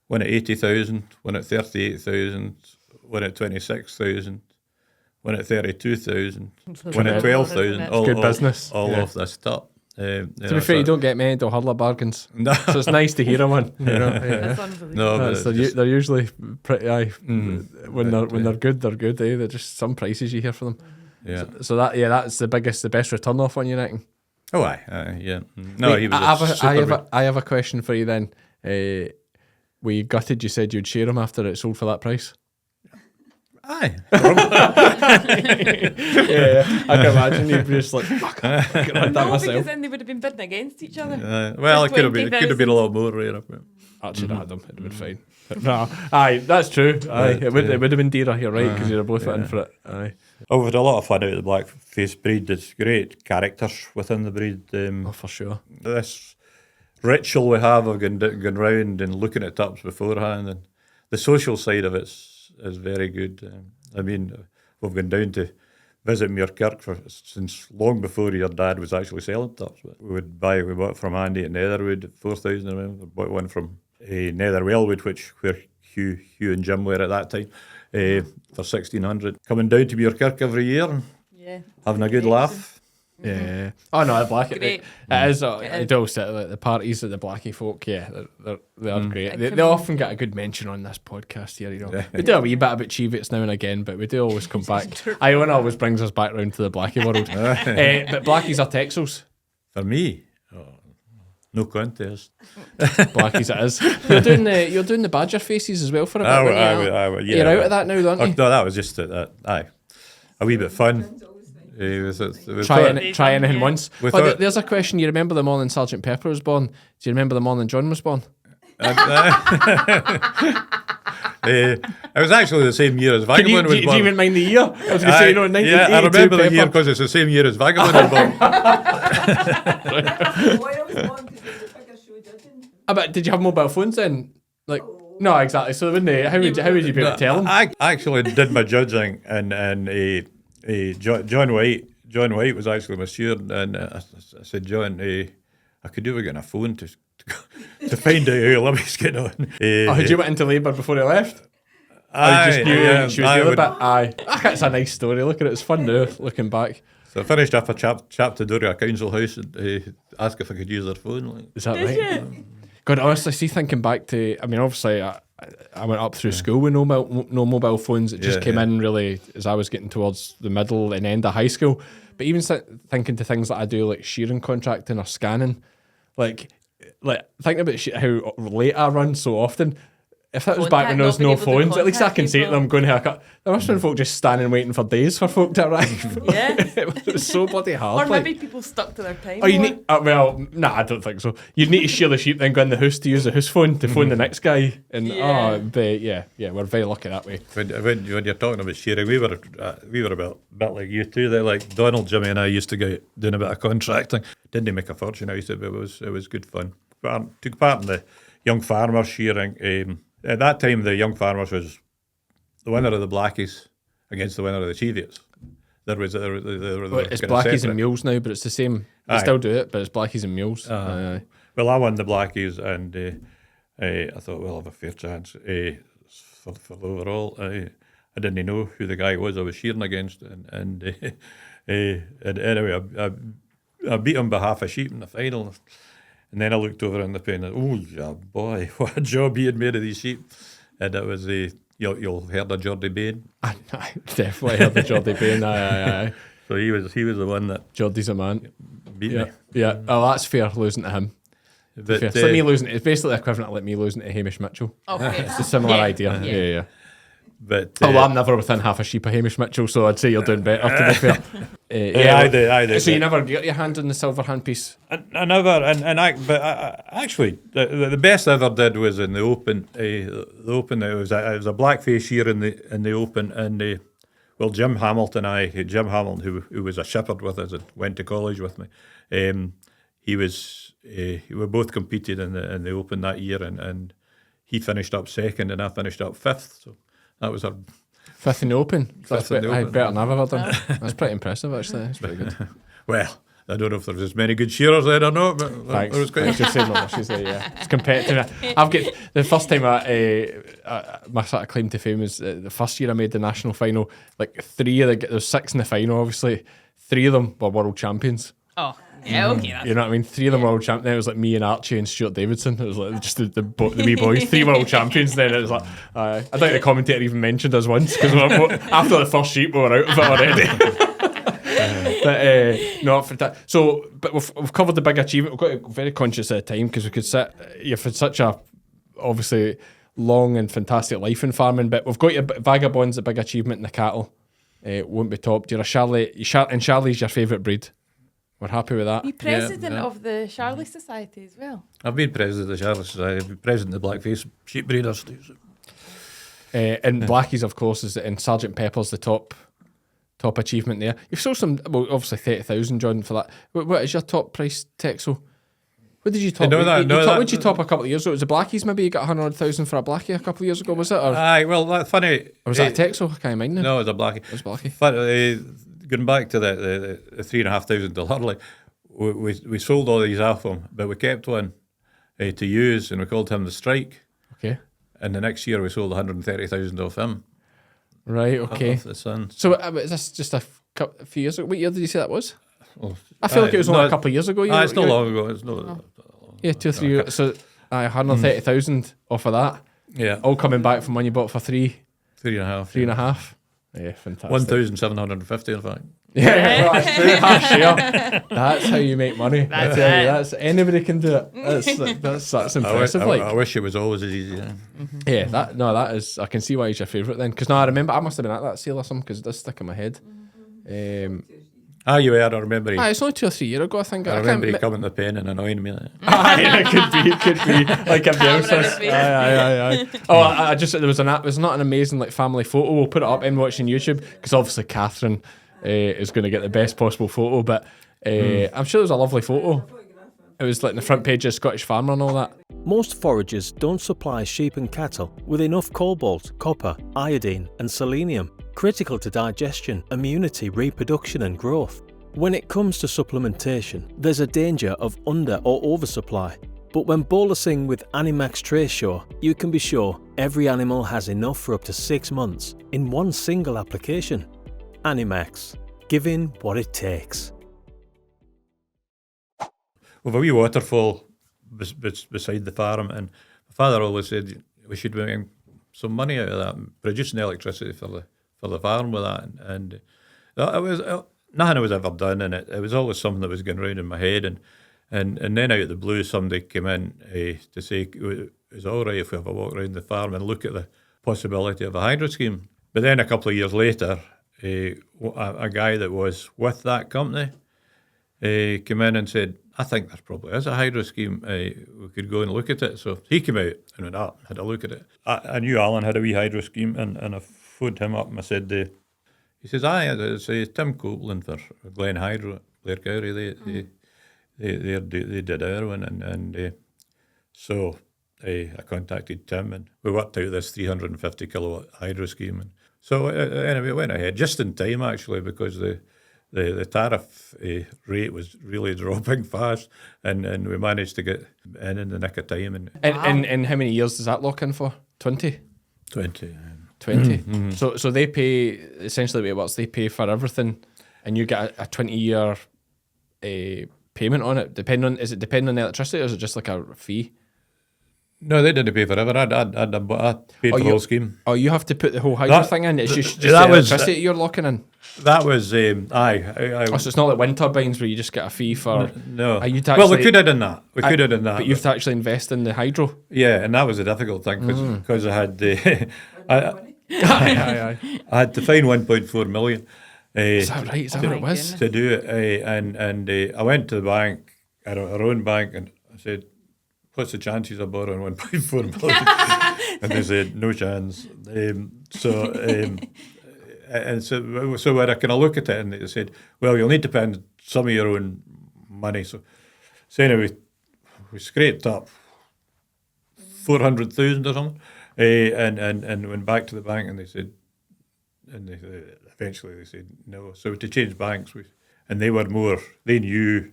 one at 80,000, one at 38,000, one at 26,000, one at 32,000, one at 12,000. Good business. All off this top. To be fair, you don't get many Dulhurley bargains. No. So it's nice to hear a one. You know? That's unbelievable. No, they're usually pretty. When they're good, they're good. They're just some prices you hear for them. Yeah. So that's the best return off one, you reckon? Oh, aye, yeah. No, wait, he was I have a question for you then. Were you gutted you said you'd share them after it sold for that price? Aye. Yeah, I can imagine you'd be just like, fuck, I could have done No, myself. because then they would have been bidding against each other. Well, it could have been a lot more rare. Actually, had them, it'd have been fine. But no, aye, that's true. Aye, it would have been dearer. You're right, because you're both in for it. Aye. Oh, we've had a lot of fun out of the Blackface breed. There's great characters within the breed. For sure. This ritual we have of going round and looking at tops beforehand, and the social side of it is very good. I mean, we've gone down to visit Muirkirk since long before your dad was actually selling tops. But we bought from Andy at Netherwood, 4,000. I remember. We bought one from Nether Wellwood, where Hugh and Jim were at that time, for 1,600. Coming down to Muirkirk every year, having a good laugh. Yeah. Oh no, the Blackie. It is. They all sit like the parties of the Blackie folk. Yeah, they are great. They often get a good mention on this podcast here. You know, we do a wee bit about Cheevits now and again, but we do always come back. Iona always brings us back round to the Blackie world. But Blackies are Texels for me. No contest. Blackies it is. You're doing the badger faces as well for a bit. Yeah. You're out of that now, aren't you? No, that was just a wee bit fun. Try anything once. There's a question. You remember the morning Sergeant Pepper was born? Do you remember the morning John was born? It was actually the same year as Vagabond was born. Do you even mind the year? I was going to say, 1982. Yeah, I remember the year because it's the same year as Vagabond was born. But did you have mobile phones then? Like, no, exactly. So when how would you be able to tell them? I actually did my judging, and John White was actually my steward, and I said, John, I could do with getting a phone to find out how Libby's getting on. Had you went into labour before he left? I just knew she was the other bit. Aye, it's a nice story. Look at it; it's fun now looking back. So I finished up a chap to door to a council house and asked if I could use their phone. Like. Is that right? God, honestly, see, thinking back to, I mean, obviously, I went up through school with no mobile phones. It just came in really as I was getting towards the middle and end of high school. But even thinking to things that I do, like shearing contracting or scanning, like thinking about how late I run so often. If that was back when there was no phones, at least I can say to them, I'm going to haircut. There must have been folk just standing waiting for days for folk to arrive. Yeah. It was so bloody hard. Or maybe people stuck to their time. Oh, you need, I don't think so. You'd need to shear the sheep, then go in the house to use the house phone to phone the next guy. And we're very lucky that way. When you're talking about shearing, we were a bit like you too. They like Donald, Jimmy, and I used to go doing a bit of contracting. Didn't make a fortune out of it, but it was good fun. Took part in the young farmers shearing. At that time, the young farmers was the winner of the Blackies against the winner of the Cheviets. It's Blackies and Mules now, but it's the same. They still do it, but it's Blackies and Mules. Well, I won the Blackies, and I thought, well, I'll have a fair chance for the overall. I didn't know who the guy was I was shearing against, and anyway, I beat him by half a sheep in the final. And then I looked over in the pen and, oh, yeah, boy, what a job he had made of these sheep. And it was you'll heard of Geordie Bain. I definitely heard of Geordie Bain, aye. So he was the one that... Geordie's a man. Beat me. Yeah, oh, that's fair, losing to him. But, it's like me losing, it's basically the equivalent of like me losing to Hamish Mitchell. Okay. It's a similar idea. Yeah. But I'm never within half a sheep of Hamish Mitchell, so I'd say you're doing better, to be fair. I did. So you never got your hand on the silver handpiece? I never, but actually, the best I ever did was in the Open. The Open, it was a blackface year in the Open, and Jim Hamilton, who was a shepherd with us and went to college with me, we both competed in the Open that year, and he finished up second, and I finished up fifth. So that was our fifth in the Open. Fifth in the Open. Better than I've ever done. That's pretty impressive, actually. That's pretty good. Well, I don't know if there's as many good shearers there or not, but thanks. it was quite. Just saying what she's yeah. It's competitive. I've got the first time my sort of claim to fame is the first year I made the national final. Like there was 6 in the final. Obviously, 3 of them were world champions. Oh. Yeah, okay. You know what I mean? 3 of them were world champions. Then it was like me and Archie and Stuart Davidson. It was like just the wee boys. 3 world champions. Then it was like I think the commentator even mentioned us once because after the first sheep we were out of it already. But for that. So, but we've covered the big achievement. We've got very conscious of the time because we could sit. You've had such a obviously long and fantastic life in farming. But we've got your Vagabond's a big achievement in the cattle. Won't be topped. You're a Charlie, and Charlie's your favourite breed. We're happy with that. You're president of the Charlie Society as well. I've been president of the Charlie Society. I've been president of the Blackface Sheep Breeders too. And Blackies, of course, and Sergeant Pepper's the top achievement there. You've sold some, obviously 30,000, John, for that. What is your top price, Texel? What did you top? What did you top a couple of years ago? It was the Blackies, maybe you got 100,000 for a Blackie a couple of years ago, was it? Aye, well, that's funny. Or was that a Texel? I can't mind now. No, it was a Blackie. It was Blackie. Funny, going back to the $3,500 to Hurley, we sold all these off him, but we kept one to use, and we called him the Strike. Okay. And the next year we sold 130,000 off him. Right. Okay. Off the son. So is this just a few years ago? What year did you say that was? I feel like it was only a couple of years ago. It's not long ago. It's not. Yeah, 2 or 3 years. So 130,000 off of that. Yeah. All coming back from when you bought for 3.5. 3.5. Yeah, fantastic. 1,750 in fact. Yeah, that's true. Share. That's how you make money. That's That's anybody can do it. That's impressive. I wish it was always as easy. Yeah, that is. I can see why he's your favourite then. Because I remember I must have been at that sale or something because it does stick in my head. You were. I remember. It's only 2 or 3 years ago. I think. I remember he coming to the pen and annoying me. It could be like everybody else does. Aye. Oh, I just there was not an amazing like family photo. We'll put it up and watching YouTube because obviously Catherine is going to get the best possible photo. But I'm sure it was a lovely photo. It was like in the front page of Scottish Farmer and all that. Most foragers don't supply sheep and cattle with enough cobalt, copper, iodine and selenium, critical to digestion, immunity, reproduction and growth. When it comes to supplementation, there's a danger of under or oversupply. But when bolusing with Animax Tracesure, you can be sure every animal has enough for up to 6 months in one single application. Animax, giving what it takes. We've a wee waterfall beside the farm, and my father always said we should be making some money out of that, producing electricity for the farm with that. And it was nothing I was ever done, and it was always something that was going round in my head. And then out of the blue, somebody came in to say it's all right if we have a walk around the farm and look at the possibility of a hydro scheme. But then a couple of years later, a guy that was with that company came in and said, I think there probably is a hydro scheme. We could go and look at it. So he came out and went up, had a look at it. I knew Alan had a wee hydro scheme, and I phoned him up and I said, he says, it's Tim Copeland for Glen Hydro, Blair Gowrie. They did our one, and so I contacted Tim, and we worked out this 350 kilowatt hydro scheme. And so anyway, it went ahead just in time actually, because the tariff rate was really dropping fast, and we managed to get in the nick of time. And how many years does that lock in for? 20? 20. 20. Mm-hmm. So they pay, essentially the way it works, they pay for everything, and you get a 20-year payment on it. Is it depending on the electricity, or is it just like a fee? No, they didn't pay forever. I paid for the whole scheme. Oh, you have to put the whole hydro thing in? It's just the electricity you're locking in? That was, so it's not like wind turbines where you just get a fee for... No. We could have done that. But you have to actually invest in the hydro? Yeah, and that was a difficult thing because I had I had to find 1.4 million. Is that right? Is that what it was? To do it. And I went to the bank, our own bank, and I said, what's the chances of borrowing 1.4 million? And they said, no chance. And so when I kind of look at it, and they said, well, you'll need to spend some of your own money. So anyway, we scraped up 400,000 or something, and went back to the bank, and they said, eventually they said no. So to change banks, and they knew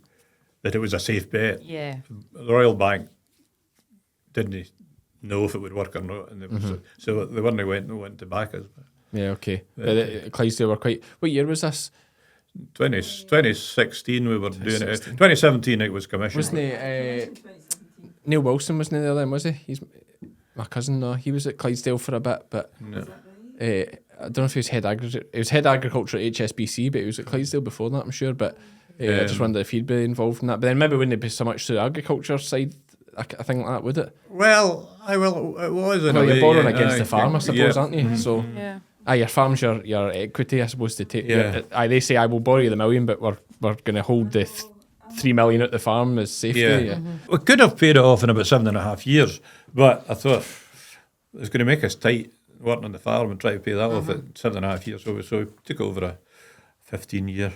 that it was a safe bet. Yeah. The Royal Bank didn't know if it would work or not, and so they went to back us. Yeah, okay. But Clydesdale were quite... What year was this? 2016 we were doing it. 2017 it was commissioned. Wasn't he... Neil Wilson wasn't he there then, was he? He's my cousin, no. He was at Clydesdale for a bit, but... No. I don't know if he was head agriculture at HSBC, but he was at Clydesdale before that, I'm sure. But I just wondered if he'd be involved in that. But then maybe wouldn't it be so much to the agriculture side, a thing like that, would it? Well, it was. You're borrowing against the farm, I suppose, aren't you? Mm-hmm. So, your farm's your equity, I suppose, to take. Yeah. They say I will borrow you the $1 million, but we're going to hold the 3 million at the farm as safety. Yeah. We could have paid it off in about 7.5 years, but I thought it was going to make us tight working on the farm and try to pay that off at 7.5 years. So we took over a 15-year.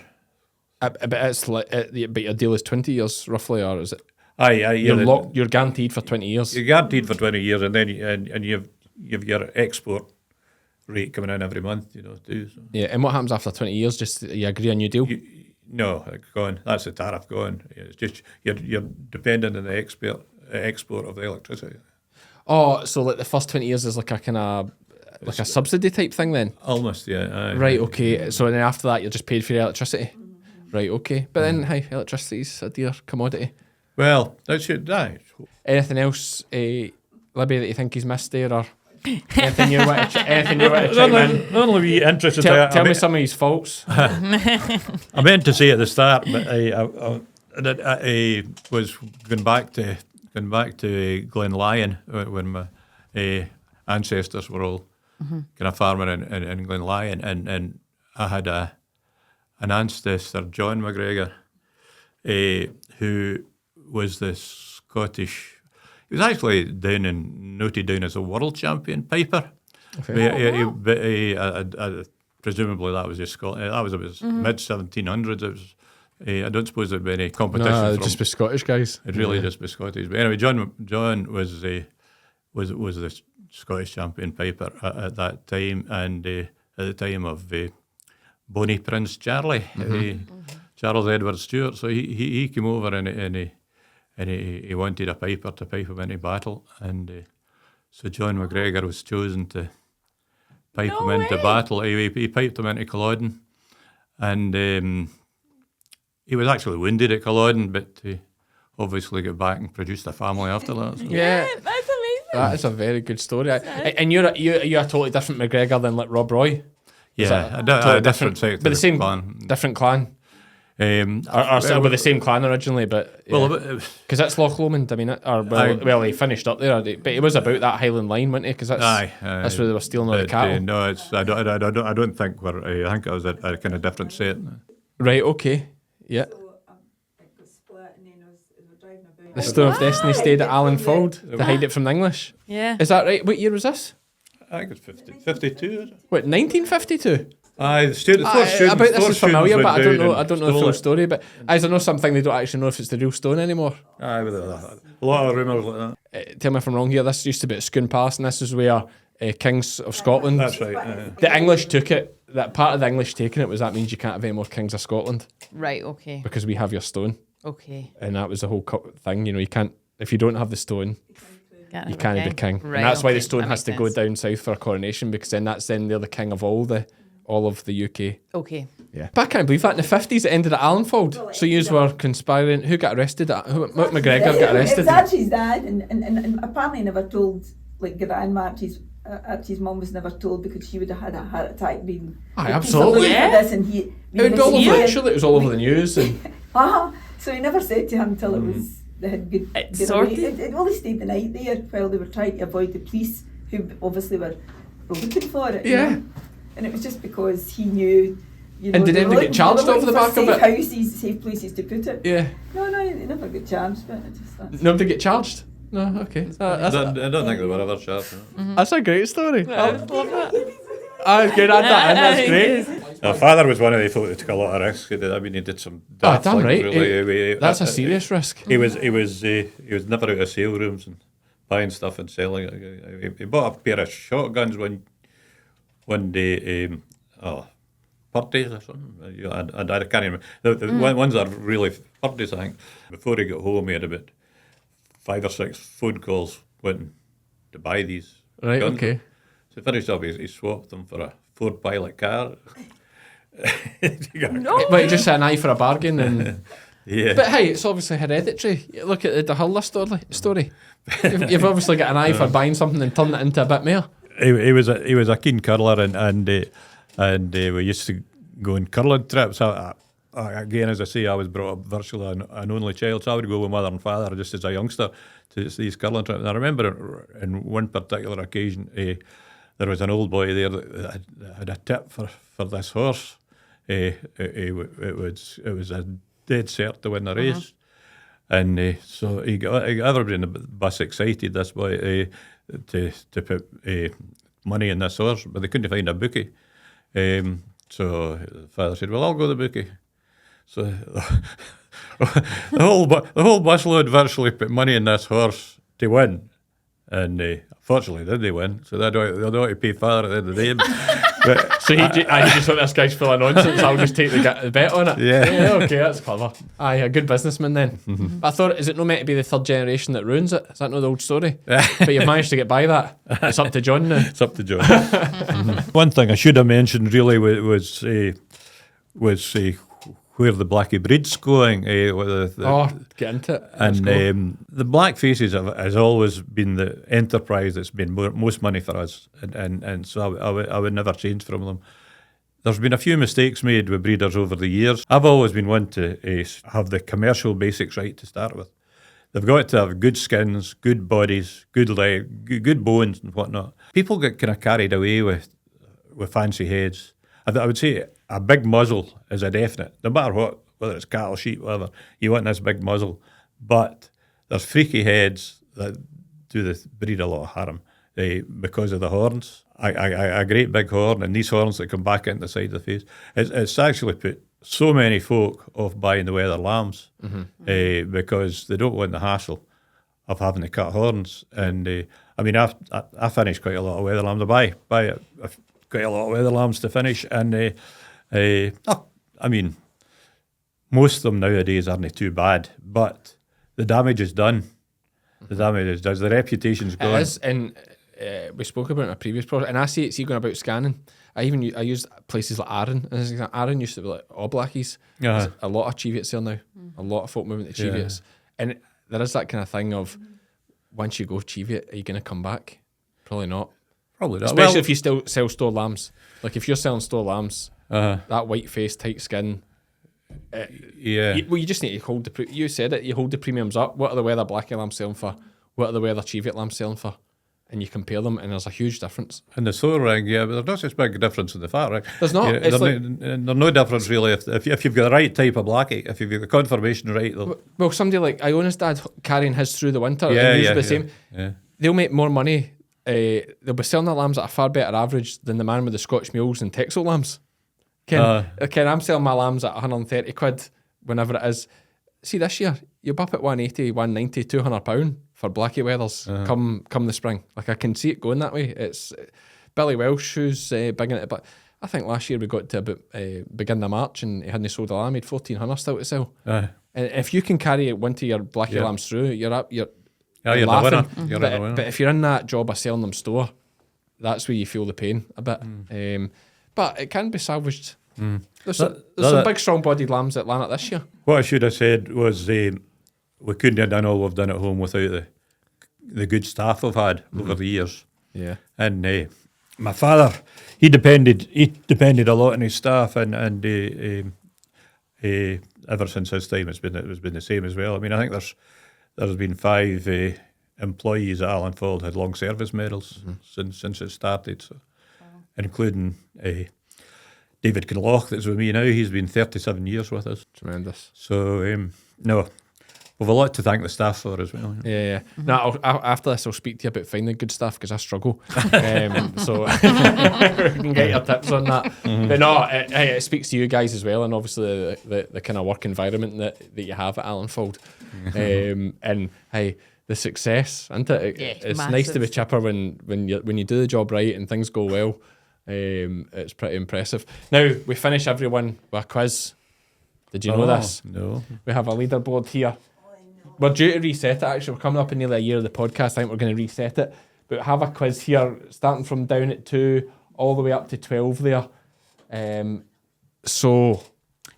But it's like, but your deal is 20 years roughly, or is it? You're guaranteed for 20 years. You're guaranteed for 20 years, and then you've your export rate coming in every month, too. So. Yeah, and what happens after 20 years? Just you agree on a new deal? No, it's gone. That's the tariff gone. It's just you're dependent on the export of the electricity. Oh, so like the first 20 years is like a kind of like a subsidy type thing then? Almost, yeah. Right, okay. So then after that, you're just paid for your electricity. Right, okay. But then, electricity's a dear commodity. Well, that should die. Anything else, Libby, that you think he's missed there, or Anything you want to chime in? Only be interested. Tell me some of his faults. I meant to say at the start, but I was going back to Glenlyon when my ancestors were all kind of farming in Glenlyon, and I had an ancestor, John McGregor, who was the Scottish. He was actually noted down as a world champion piper. Okay. Presumably that was just Scotland. That was about mid 1700s. It was. I don't suppose there'd be any competition. No, it'd just be Scottish guys. It'd really just be Scottish. But anyway, John was the Scottish champion piper at that time, and at the time of Bonnie Prince Charlie, Charles Edward Stewart. So he came over and he wanted a piper to pipe him into battle, and so John McGregor was chosen to pipe him into battle. He piped him into Culloden, and he was actually wounded at Culloden, but he obviously got back and produced a family after that. So. Yeah, that's amazing. That is a very good story. And you're a totally different McGregor than like Rob Roy. Yeah, a different sector, but the same clan. Different clan. Or still with the same clan originally, but because that's Loch Lomond. I mean, he finished up there, but it was about that Highland line, wasn't he? Because that's where they were stealing all the cattle. No, I don't think we're. I think it was a kind of different set. Right. Okay. Yeah. So it was split, and then we were driving about. The Stone of Destiny stayed at Allanfauld to hide it from the English. Yeah. Is that right? What year was this? I think it's 52. Is it? What, 1952? The first About this is familiar, but I don't know the full it. story. But I know something they don't actually know if it's the real stone anymore. With a lot of rumours like that. Tell me if I'm wrong here. This used to be at Scone Palace, and this is where Kings of Scotland. That's right. The English took it. That part of the English taking it was that means you can't have any more Kings of Scotland. Right. Okay. Because we have your stone. Okay. And that was the whole thing. You know, you can't if you don't have the stone. You can't be king, Right, and that's why the stone that has to makes go sense. down south for a coronation, because then they're the king of all of the UK. Okay. Yeah, but I can't believe that in the 50s it ended at Allanfauld. So you were conspiring. Who got arrested? McGregor got arrested. It was Archie's dad, and apparently never told. Like Grandma, Archie's mum was never told because she would have had a heart attack being. Aye, absolutely. Yeah. This, and It would be all over. Actually, it was all over the news. And so he never said to him until it was they had good. It's good sorted. It only stayed the night there while they were trying to avoid the police, who obviously were looking for it. Yeah. You know? And it was just because he knew. You know, And did they anybody were get charged looking off the for back of safe it? houses, safe places to put it. yeah, No, they never got charged, but it just that's. nobody get charged. No, okay. I don't think they were ever sharp. That's a great story. I love that. I good at that. That's great. My father was one of the folk that took a lot of risks. He did some. Oh, damn things, right. Really. That's a serious risk. He was never out of sale rooms and buying stuff and selling it. He bought a pair of shotguns one day. Purdy's or something. I can't remember. The ones that are really Purdy's, I think. Before he got home, he had about 5 or 6 phone calls waiting to buy these Right. guns. Okay. So he finished up. He swapped them for a Ford Pilot car. But you just said an eye for a bargain, and Yeah. but hey, it's obviously hereditary. Look at the Hulla story. You've obviously got an eye for buying something and turning it into a bit more. He was a keen curler, and we used to go on curling trips. Again, as I say, I was brought up virtually an only child, so I would go with mother and father just as a youngster to these curling trips. And I remember in one particular occasion, there was an old boy there that had a tip for this horse. It was a dead cert to win the race, and so he got everybody in the bus excited. This boy to put money in this horse, but they couldn't find a bookie. So the father said, "Well, I'll go to the bookie." So the whole busload virtually put money in this horse to win, and fortunately they win. So they don't have to pay father at the end of the day. But So he just thought this guy's full of nonsense. I'll just take the bet on it. Yeah. Okay, that's clever. Aye, a good businessman then. But I thought, is it not meant to be the third generation that ruins it? Is that not the old story? But you've managed to get by that. It's up to John now. it's up to John. where the Blackie breed's going. Get into it. And the Blackfaces has always been the enterprise that's been most money for us, and so I would never change from them. There's been a few mistakes made with breeders over the years. I've always been one to have the commercial basics right to start with. They've got to have good skins, good bodies, good leg, good bones and whatnot. People get kind of carried away with fancy heads. I would say a big muzzle is a definite, no matter what, whether it's cattle, sheep, whatever. You want this big muzzle. But there's freaky heads that do the breed a lot of harm because of the horns. A great big horn, and these horns that come back into the side of the face, it's actually put so many folk off buying the weather lambs because they don't want the hassle of having to cut horns. And I mean, I finish quite a lot of weather lambs. I buy quite a lot of weather lambs to finish, and I mean, most of them nowadays aren't too bad, but the damage is done. The damage is done. The reputation's gone. It is, and we spoke about it in a previous project, and I see going about scanning. I use places like Arran. Arran used to be like all Blackies. There's a lot of Cheviots there now. A lot of folk moving to Cheviots. And there is that kind of thing of, once you go Cheviot, are you going to come back? Probably not. Probably not. Especially if you still sell store lambs. Like if you're selling store lambs, that white face, tight skin. You just need to hold you said it, you hold the premiums up. What are the weather Blackie lambs selling for? What are the weather Cheviot lambs selling for? And you compare them, and there's a huge difference. In the sore ring, but there's not such big difference in the fat ring. There's not. Yeah, there's no difference really if you've got the right type of Blackie, if you've got the conformation right. Well, somebody like Iona's dad carrying his through the winter, and he's the same. Yeah. They'll make more money. They'll be selling their lambs at a far better average than the man with the Scotch mules and Texel lambs. Ken, I'm selling my lambs at 130 quid whenever it is. See, this year, you're up at 180, 190, £200 for Blackie weathers come the spring. Like, I can see it going that way. It's Billy Welsh who's big in it, but I think last year we got to about beginning of March and he hadn't sold a lamb. He had 1,400 still to sell. And if you can carry one of your Blackie lambs through, you're laughing. You're the winner. But if you're in that job of selling them store, that's where you feel the pain a bit. But it can be salvaged. There's some big, strong-bodied lambs at Lanark this year. What I should have said was we couldn't have done all we've done at home without the good staff we've had over the years. Yeah, and my father, he depended a lot on his staff, and ever since his time, it's been the same as well. I mean, I think there's been 5 employees at Allanfauld had long service medals since it started, so including David Kinloch that's with me now. He's been 37 years with us. Tremendous. So, we've a lot to thank the staff for as well. Yeah. Now, after this, I'll speak to you about finding good staff because I struggle. So we can get your tips on that. But no, it speaks to you guys as well, and obviously the kind of work environment that you have at Allanfauld. And hey, the success, isn't it? It's massive. Nice to be chipper when you do the job right and things go well. It's pretty impressive. Now, we finish everyone with a quiz. Did you know this? No. We have a leaderboard here. We're due to reset it, actually. We're coming up in nearly a year of the podcast. I think we're going to reset it. But we have a quiz here, starting from down at 2, all the way up to 12 there. So...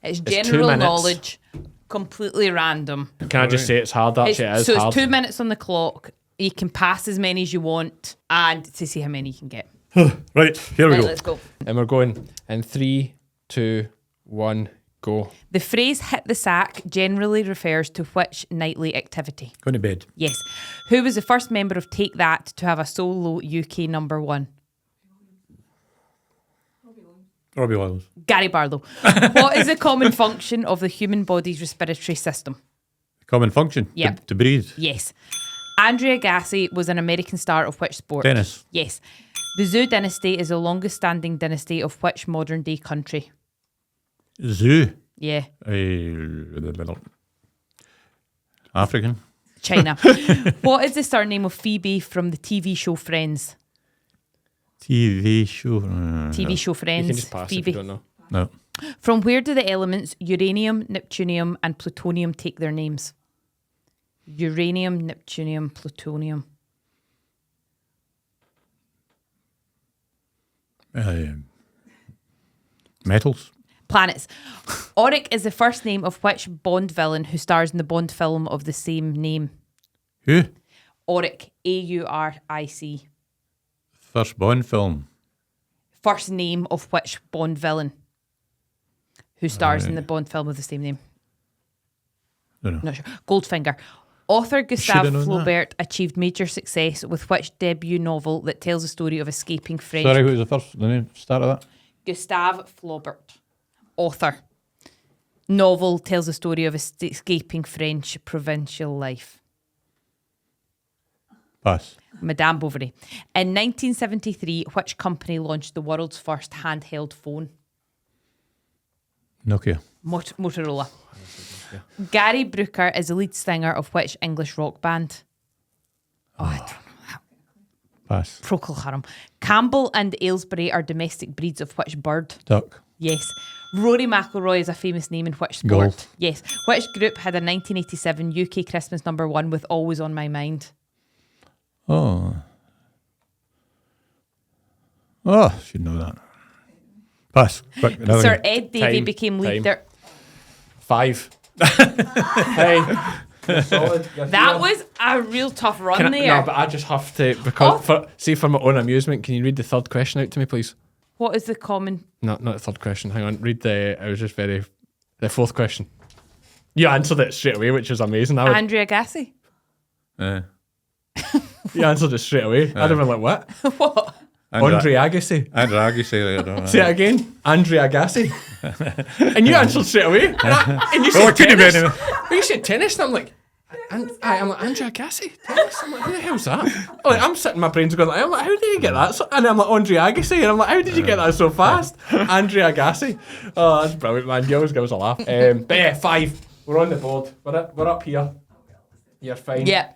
It's general knowledge, completely random. Can I just say it's hard, actually? It is so hard. It's 2 minutes on the clock. You can pass as many as you want, and to see how many you can get. Right, here we go. Let's go. And we're going in 3, 2, 1, go. The phrase hit the sack generally refers to which nightly activity? Going to bed. Yes. Who was the first member of Take That to have a solo UK number 1? Robbie Williams. Gary Barlow. What is the common function of the human body's respiratory system? Common function? Yep. To breathe. Yes. Andrea Gassi was an American star of which sport? Tennis. Yes. The Zhou dynasty is the longest standing dynasty of which modern day country? Zhou? Yeah. African. China. What is the surname of Phoebe from the TV show Friends? TV show. TV show Friends. You can just pass Phoebe. if you don't know. No. From where do the elements uranium, neptunium and plutonium take their names? Uranium, neptunium, plutonium. Metals. Planets. Auric is the first name of which Bond villain who stars in the Bond film of the same name? Who? Auric. Auric. First Bond film. First name of which Bond villain who stars in the Bond film of the same name? Don't know. Not sure. Goldfinger. Author Gustave Shoulda known Flaubert achieved major success with which debut novel that tells the story of escaping French... Sorry, who was the name? Start of that? Gustave Flaubert. Author. Novel tells the story of escaping French provincial life. Pass. Madame Bovary. In 1973, which company launched the world's first handheld phone? Nokia. Motorola. Gary Brooker is the lead singer of which English rock band? I don't know that. Pass. Procol Harum. Campbell and Aylesbury are domestic breeds of which bird? Duck. Yes. Rory McIlroy is a famous name in which sport? Golf. Yes. Which group had a 1987 UK Christmas #1 with Always on My Mind? Oh, should know that. Pass. Quick, another Sir one. Ed Davey Time. became Time. leader. 5. Hey, solid. That was a real tough run there. No, but I just have to, because for my own amusement, can you read the third question out to me, please? What is the common... No, not the third question. Hang on. Read the fourth question. You answered it straight away, which is amazing. Andrea Gassi? You answered it straight away. I'd have been like, what? What? Andre Agassi. Andre Agassi. I don't know. Say it again. Andre Agassi. And you answered straight away. And you said could have tennis. been. Well, you said tennis, and I'm like, I'm like, Andre Agassi? Tennis? I'm like, who the hell's that? I'm sitting, my brain's going like, I'm like, how did you get that? And I'm like, Andre Agassi. And I'm like, how did you get that so fast? Andre Agassi. Oh, that's brilliant, man. You always give us a laugh. But yeah, 5. We're on the board. We're up here. You're fine. Yeah.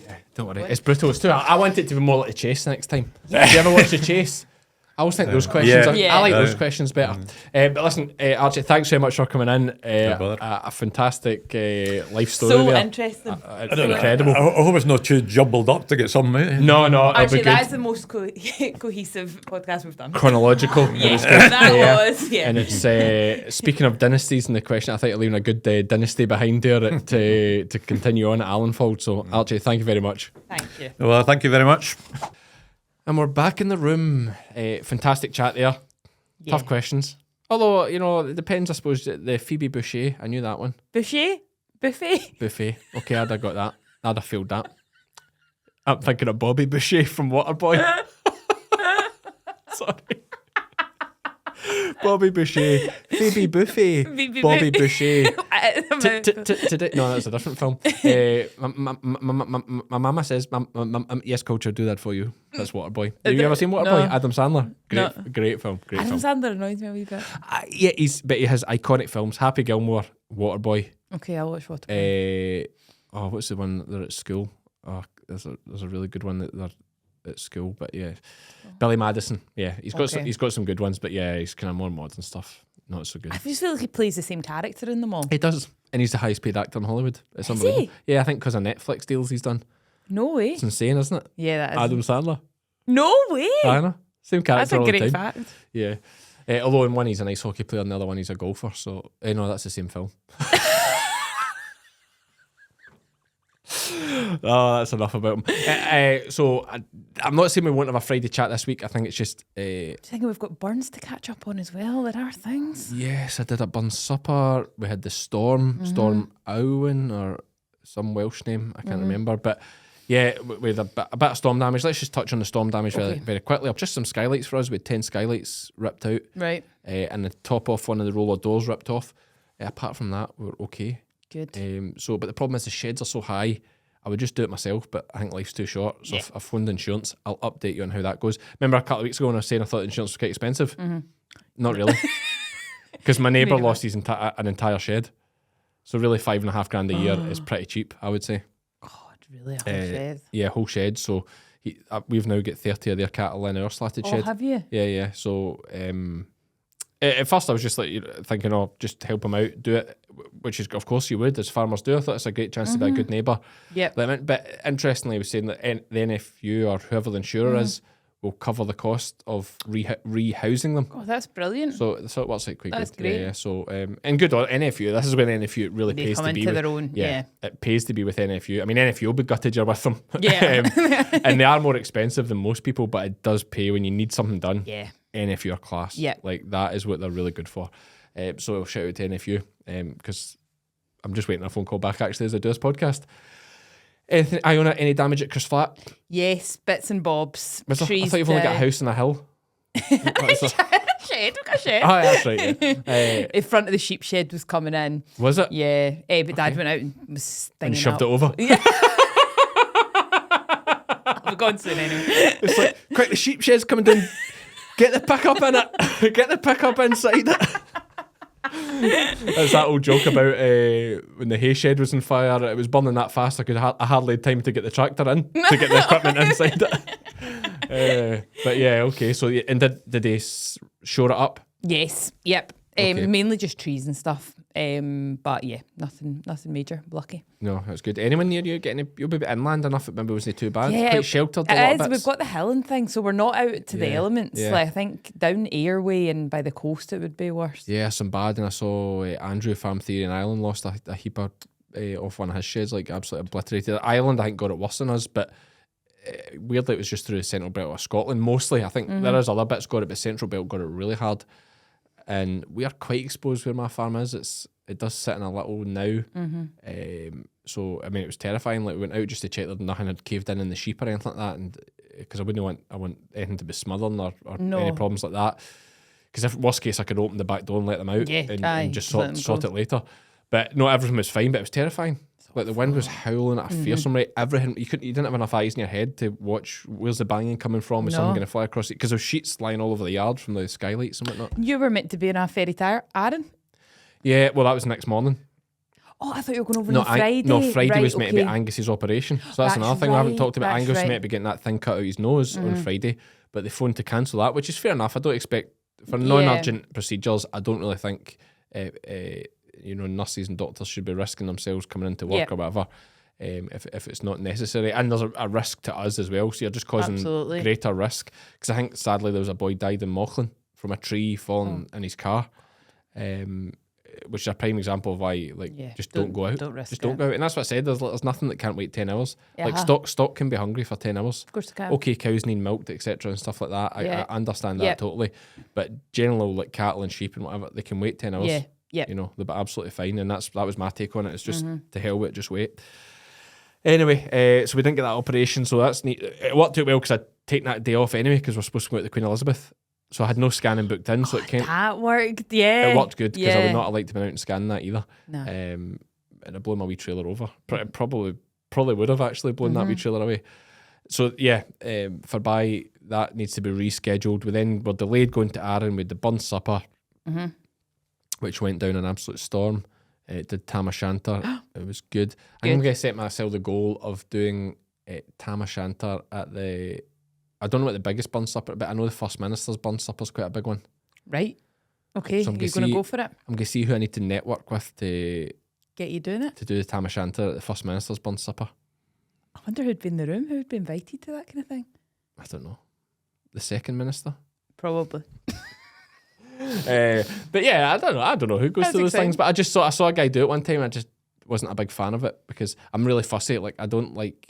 Yeah, don't worry. It's brutal. It's too. I want it to be more like the Chase next time. Do you ever watch the Chase? I always think those questions. Yeah. I like those questions better. But listen, Archie, thanks very much for coming in. bother. A fantastic life story. So there. interesting. It's incredible. I hope it's not too jumbled up to get something out. No, it'll Actually, be good. that's the most cohesive podcast we've done. Chronological. Yeah, that was. Yeah. And it's speaking of dynasties and the question, I think you're leaving a good dynasty behind there to continue on at Allanfauld. So Archie, thank you very much. Thank you. Well, thank you very much. And we're back in the room. Fantastic chat there. Yeah. Tough questions. Although, it depends, I suppose. The Phoebe Boucher, I knew that one. Buffet? Buffet. Okay, I'd have got that. I'd have failed that. I'm thinking of Bobby Boucher from Waterboy. Sorry. Bobby Boucher. Phoebe Buffet. Bobby Boucher. No, that's a different film. My mama says, yes, coach, I'll do that for you. That's Waterboy. Have you ever seen Waterboy? No. Adam Sandler. No. Great film. Adam Sandler annoys me a wee bit. Yeah, but he has iconic films. Happy Gilmore, Waterboy. Okay, I'll watch Waterboy. What's the one that they're at school? Oh, there's a really good one that they're at school, but yeah, Billy Madison. Yeah, he's got some good ones, but yeah, he's kind of more modern stuff. Not so good. I just feel like he plays the same character in them all. He does, and he's the highest paid actor in Hollywood. It's unbelievable. Yeah, I think because of Netflix deals he's done. No way. It's insane, isn't it? Yeah, that is. Adam Sandler. No way. I know. Same character That's a all the great time. fact. Yeah. Although in one he's an ice hockey player, and the other one he's a golfer. So no, that's the same film. Oh, that's enough about him. So I'm not saying we won't have a Friday chat this week. I think it's just. Do you think we've got Burns to catch up on as well? There are things. Yes, I did a Burns supper. We had the Storm Owen or some Welsh name. I can't remember, but. Yeah, with a bit of storm damage. Let's just touch on the storm damage very quickly. Up just some skylights for us. We had 10 skylights ripped out. Right. And the top off one of the roller doors ripped off. Apart from that, we were okay. Good. But the problem is the sheds are so high. I would just do it myself, but I think life's too short. So I've phoned insurance. I'll update you on how that goes. Remember a couple of weeks ago when I was saying I thought insurance was quite expensive? Mm-hmm. Not really. Because my neighbour lost his an entire shed. So really $5,500 a year is pretty cheap, I would say. Really, a whole shed? Yeah, whole shed. So we've now got 30 of their cattle in our slatted shed. Oh, have you? Yeah. So at first I was just like thinking, just help them out, do it, which is of course you would, as farmers do. I thought it's a great chance to be a good neighbour. Yeah. But interestingly, I was saying that the NFU or whoever the insurer is will cover the cost of rehousing them. Oh, that's brilliant. So it works out quite That's good. great. Yeah. So and good on NFU. This is when NFU really They pays come to be into with their own, yeah. It pays to be with NFU. I mean, NFU will be gutted you're with them. Yeah. And they are more expensive than most people, but it does pay when you need something done. Yeah. NFU are class. Yeah. Like that is what they're really good for. So I'll shout out to NFU because I'm just waiting a phone call back actually as I do this podcast. Anything, Iona, any damage at Chris Flat? Yes, bits and bobs. Was there? I Trees thought you've only got a down. house on a hill. What was there? Shed, we've got a shed. Oh, yeah, that's right. Yeah. In front of the sheep shed was coming in. Was it? Yeah, but Dad went out and was stinging And shoved up. it over. We're going soon anyway. It's like, quick, the sheep shed's coming down. Get the pickup in it. Get the pickup inside it. That's that old joke about when the hay shed was on fire. It was burning that fast I hardly had time to get the tractor in to get the equipment inside it. But yeah, okay. So and did they shore it up? Yes, yep. Okay. Mainly just trees and stuff. But yeah, nothing major. Lucky. No, that's good. Anyone near you you'll be inland enough? It maybe wasn't too bad. Yeah, Quite sheltered. A lot It of is. bits. We've got the hill and things, so we're not out to the Yeah, elements. yeah. Like I think down Airway and by the coast it would be worse. Yeah, some bad. And I saw Andrew Farm Theory in Ireland lost a heap of off one of his sheds, like absolutely obliterated. Ireland, I think, got it worse than us, but weirdly, it was just through the central belt of Scotland mostly. I think there is other bits got it, but central belt got it really hard. And we are quite exposed where my farm is. It does sit in a little now. So I mean, it was terrifying. Like we went out just to check that nothing had caved in the sheep or anything like that, and because I want anything to be smothering or No. any problems like that. Because if worst case, I could open the back door and let them out Yeah, and just let them sort go. it later. But no, everything was fine. But it was terrifying. Like the wind was howling at a fearsome rate. Everything you didn't have enough eyes in your head to watch where's the banging coming from. Is someone No. going to fly across it? Because there's sheets lying all over the yard from the skylights and whatnot. You were meant to be in a ferry tire, Aaron. Yeah, well, that was next morning. Oh, I thought you were going over No, on Friday. Friday Right, was meant to be okay. Angus's operation. So that's That's another thing we haven't right, talked about. that's Angus was right. meant to be getting that thing cut out his nose on Friday, but they phoned to cancel that, which is fair enough. I don't expect for non-urgent procedures. I don't really think nurses and doctors should be risking themselves coming into work Yeah. or whatever. If it's not necessary, and there's a risk to us as well, so you're just causing Absolutely. greater risk. Because I think sadly there was a boy died in Mauchline from a tree falling in his car, which is a prime example of why just don't go out, don't risk just don't it. go out. And that's what I said. There's nothing that can't wait 10 hours. Like Uh-huh. stock can be hungry for 10 hours. Of course it can. Okay, cows need milked, etc. and stuff like that. Yeah. I understand that Yeah. totally, but generally like cattle and sheep and whatever, they can wait 10 hours. Yeah. Yeah. You know, they'll be absolutely fine, and that was my take on it. It's just Mm-hmm. to hell with it, just wait. Anyway, so we didn't get that operation, so that's neat. It worked out well because I'd taken that day off anyway because we're supposed to go out to Queen Elizabeth, so I had no scanning booked in, so it came. That worked, yeah. It worked good because I would Yeah. not have liked to be out and scan that either. No. And it blew my wee trailer over. Probably would have actually blown that wee trailer away. So yeah, for by that needs to be rescheduled. We then were delayed going to Arran with the burn supper, which went down an absolute storm. It did Tam O'Shanter. It was good. I'm going to set myself the goal of doing Tam O'Shanter at the. I don't know what the biggest burn supper, but I know the First Minister's burn supper is quite a big one. Right. Okay, So I'm you're gonna going to see- go for it? I'm going to see who I need to network with to Get you doing it? do the Tam O'Shanter at the First Minister's burn supper. I wonder who'd be in the room, who'd be invited to that kind of thing. I don't know. The Second Minister. Probably. But yeah, I don't know who goes That's to those exciting. things. But I saw a guy do it one time. And I just wasn't a big fan of it because I'm really fussy. Like I don't like.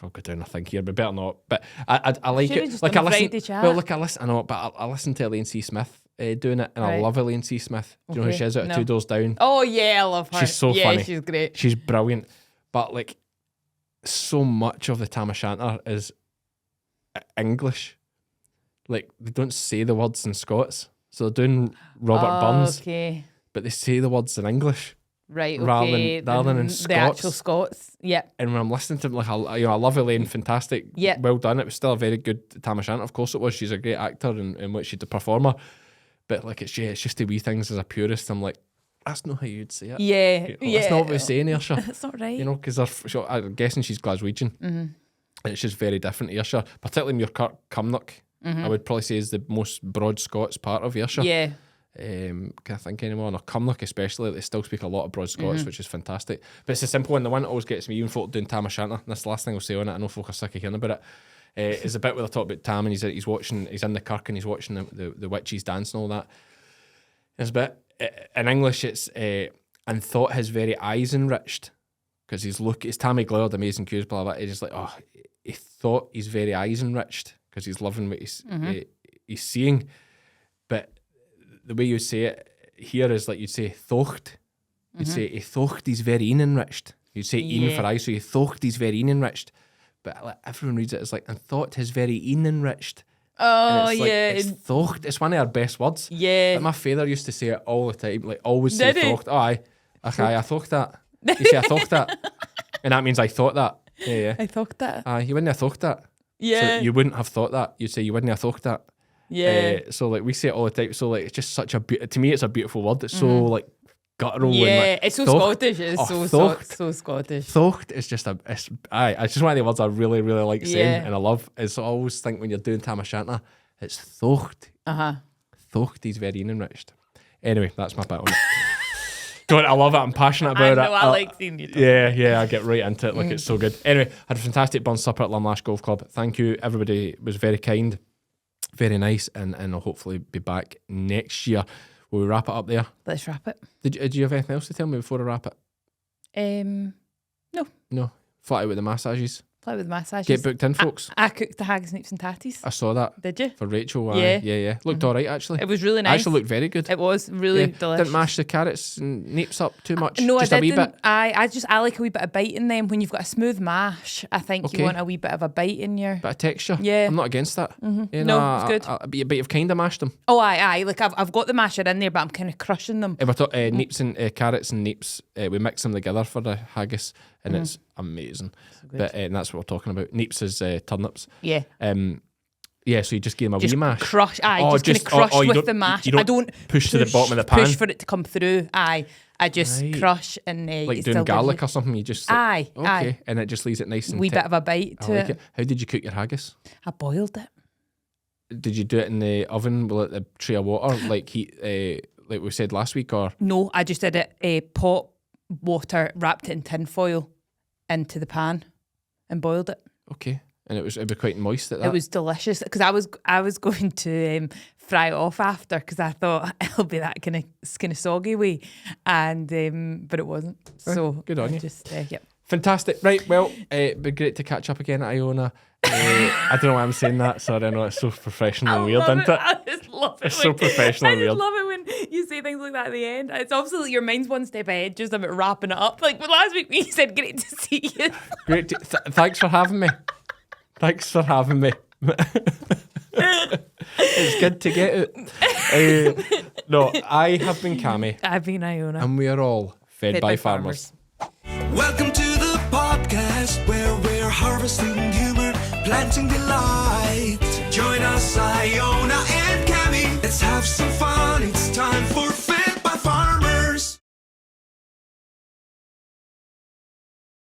I'll go down a thing here, but better not. But I like Should've it. just Like done I a listen. Friday chat. Well, look, I listen. I know, but I listen to Elaine C. Smith doing it, and I Right. love Elaine C. Smith. Do you know who Okay, she is out of no. Two Doors Down? Oh, yeah, I love her. She's so yeah, funny. she's great. She's brilliant. But like, so much of the Tam O'Shanter is English. Like they don't say the words in Scots, so they're doing Robert Burns, Okay. but they say the words in English. Right, Rather than- okay. rather than in the actual Scots. Scots. Yeah. And when I'm listening to them, like I love Elaine, fantastic, Yeah. well done. It was still a very good Tam O'Shanter, of course it was. She's a great actor and what she's a performer. But like it's just the wee things as a purist. I'm like, that's not how you'd say it. Yeah. You know, yeah. That's not what we're saying, Ayrshire. That's not right. You know, because I'm guessing she's Glaswegian, and it's just very different to Ayrshire, particularly Muirkirk, Cumnock. I would probably say is the most broad Scots part of Ayrshire. Yeah. Can I think anymore? No, Cumnock especially, they still speak a lot of broad Scots, which is fantastic. But it's a simple one. The one that always gets me, even folk doing Tam O'Shanter, and that's the last thing I'll say on it. I know folk are sick of hearing about It's a bit where they talk about Tam and he's in the kirk and he's watching the witches dance and all that. It's a bit, in English it's, and thought his very eyes enriched, because it's Tammy Glower, the amazing cues, blah, blah, blah. He's just like, oh, he thought his very eyes enriched, because he's loving what he's seeing. But the way you say it here is like you'd say thocht. You'd say he thocht his very enriched. You'd say een for eye, so he thocht his very enriched. But like, everyone reads it as like, and thought his very enriched. Oh, it's it's thocht. It's one of our best words. Yeah. Like my father used to say it all the time, like always say Did he? thocht. Oh, aye. Okay, I thought that. You say I thought that. And that means I thought that. Yeah. I thought that. Aye, you wouldn't have thought that. Yeah. So you wouldn't have thought that. You'd say you wouldn't have thought that. Yeah. So like we say it all the time. So like it's just such a to me it's a beautiful word. It's so like guttural. Yeah, and, like, it's so thocht. Scottish. It's so Scottish. Thocht is just it's just one of the words I really, really like saying Yeah. and I love. Is I always think when you're doing Tam O'Shanter, it's thocht. Thocht is very enriched. Anyway, that's my bit on it. God, I love it. I'm passionate about it. I like seeing you talk. Yeah, I get right into it. Like it's so good. Anyway, had a fantastic burn supper at Lumlash Golf Club. Thank you, everybody. It was very kind, very nice, and I'll hopefully be back next year. Will we wrap it up there? Let's wrap it. Did you have anything else to tell me before I wrap it? No. Flat out with the massages. Play with massages. Get booked in, folks. I cooked the haggis, nips and tatties. I saw that. Did you? For Rachel. Yeah. Yeah. Looked all right, actually. It was really nice. Actually looked very good. It was really delicious. Didn't mash the carrots and napes up too much. No, just I a wee didn't. bit. I like a wee bit of bite in them. When you've got a smooth mash, I think Okay. you want a wee bit of a bite in your... Bit of texture. Yeah. I'm not against that. Yeah, No, it's good. But you've kind of mashed them. Oh, aye. Like I've got the masher in there, but I'm kind of crushing them. We're talking napes and carrots and napes. We mix them together for the haggis, and it's amazing. But and that's what we're talking about. Napes is turnips. Yeah. Yeah. So you just give them a Just wee mash. crush. Aye, just kind of crush you with don't- the mash. You don't I don't push to the bottom of the pan. Push for it to come through. Aye. I just Right. crush and Like it's doing still garlic or delicious. something. You just Aye, okay, aye. and it just leaves it nice and Wee bit of a bite I to like it. it. How did you cook your haggis? I boiled it. Did you do it in the oven with the tray of water, like heat, like we said last week, or No, I just did it pot water, wrapped it in tin foil into the pan and boiled it. okay? And it'd be quite moist at that. It was delicious because I was going to fry it off after because I thought it'll be that kind of soggy way, and but it wasn't. So good on I you. Just yep. Fantastic. Right, well, it'd be great to catch up again at Iona. I don't know why I'm saying that. Sorry, I know it's so professional and weird, isn't it? I just love it. It's so professional and I just weird. love it when you say things like that at the end. It's obviously like your mind's one step ahead, just about wrapping it up. Like last week when you said, "Great to see you." Great. Thanks for having me. Thanks for having me. It's good to get it. No, I have been Cammy, I've been Iona. and we are all fed by farmers. Welcome to the podcast where we're harvesting humor, planting delight. Join us, Iona and Cammy. Let's have some fun and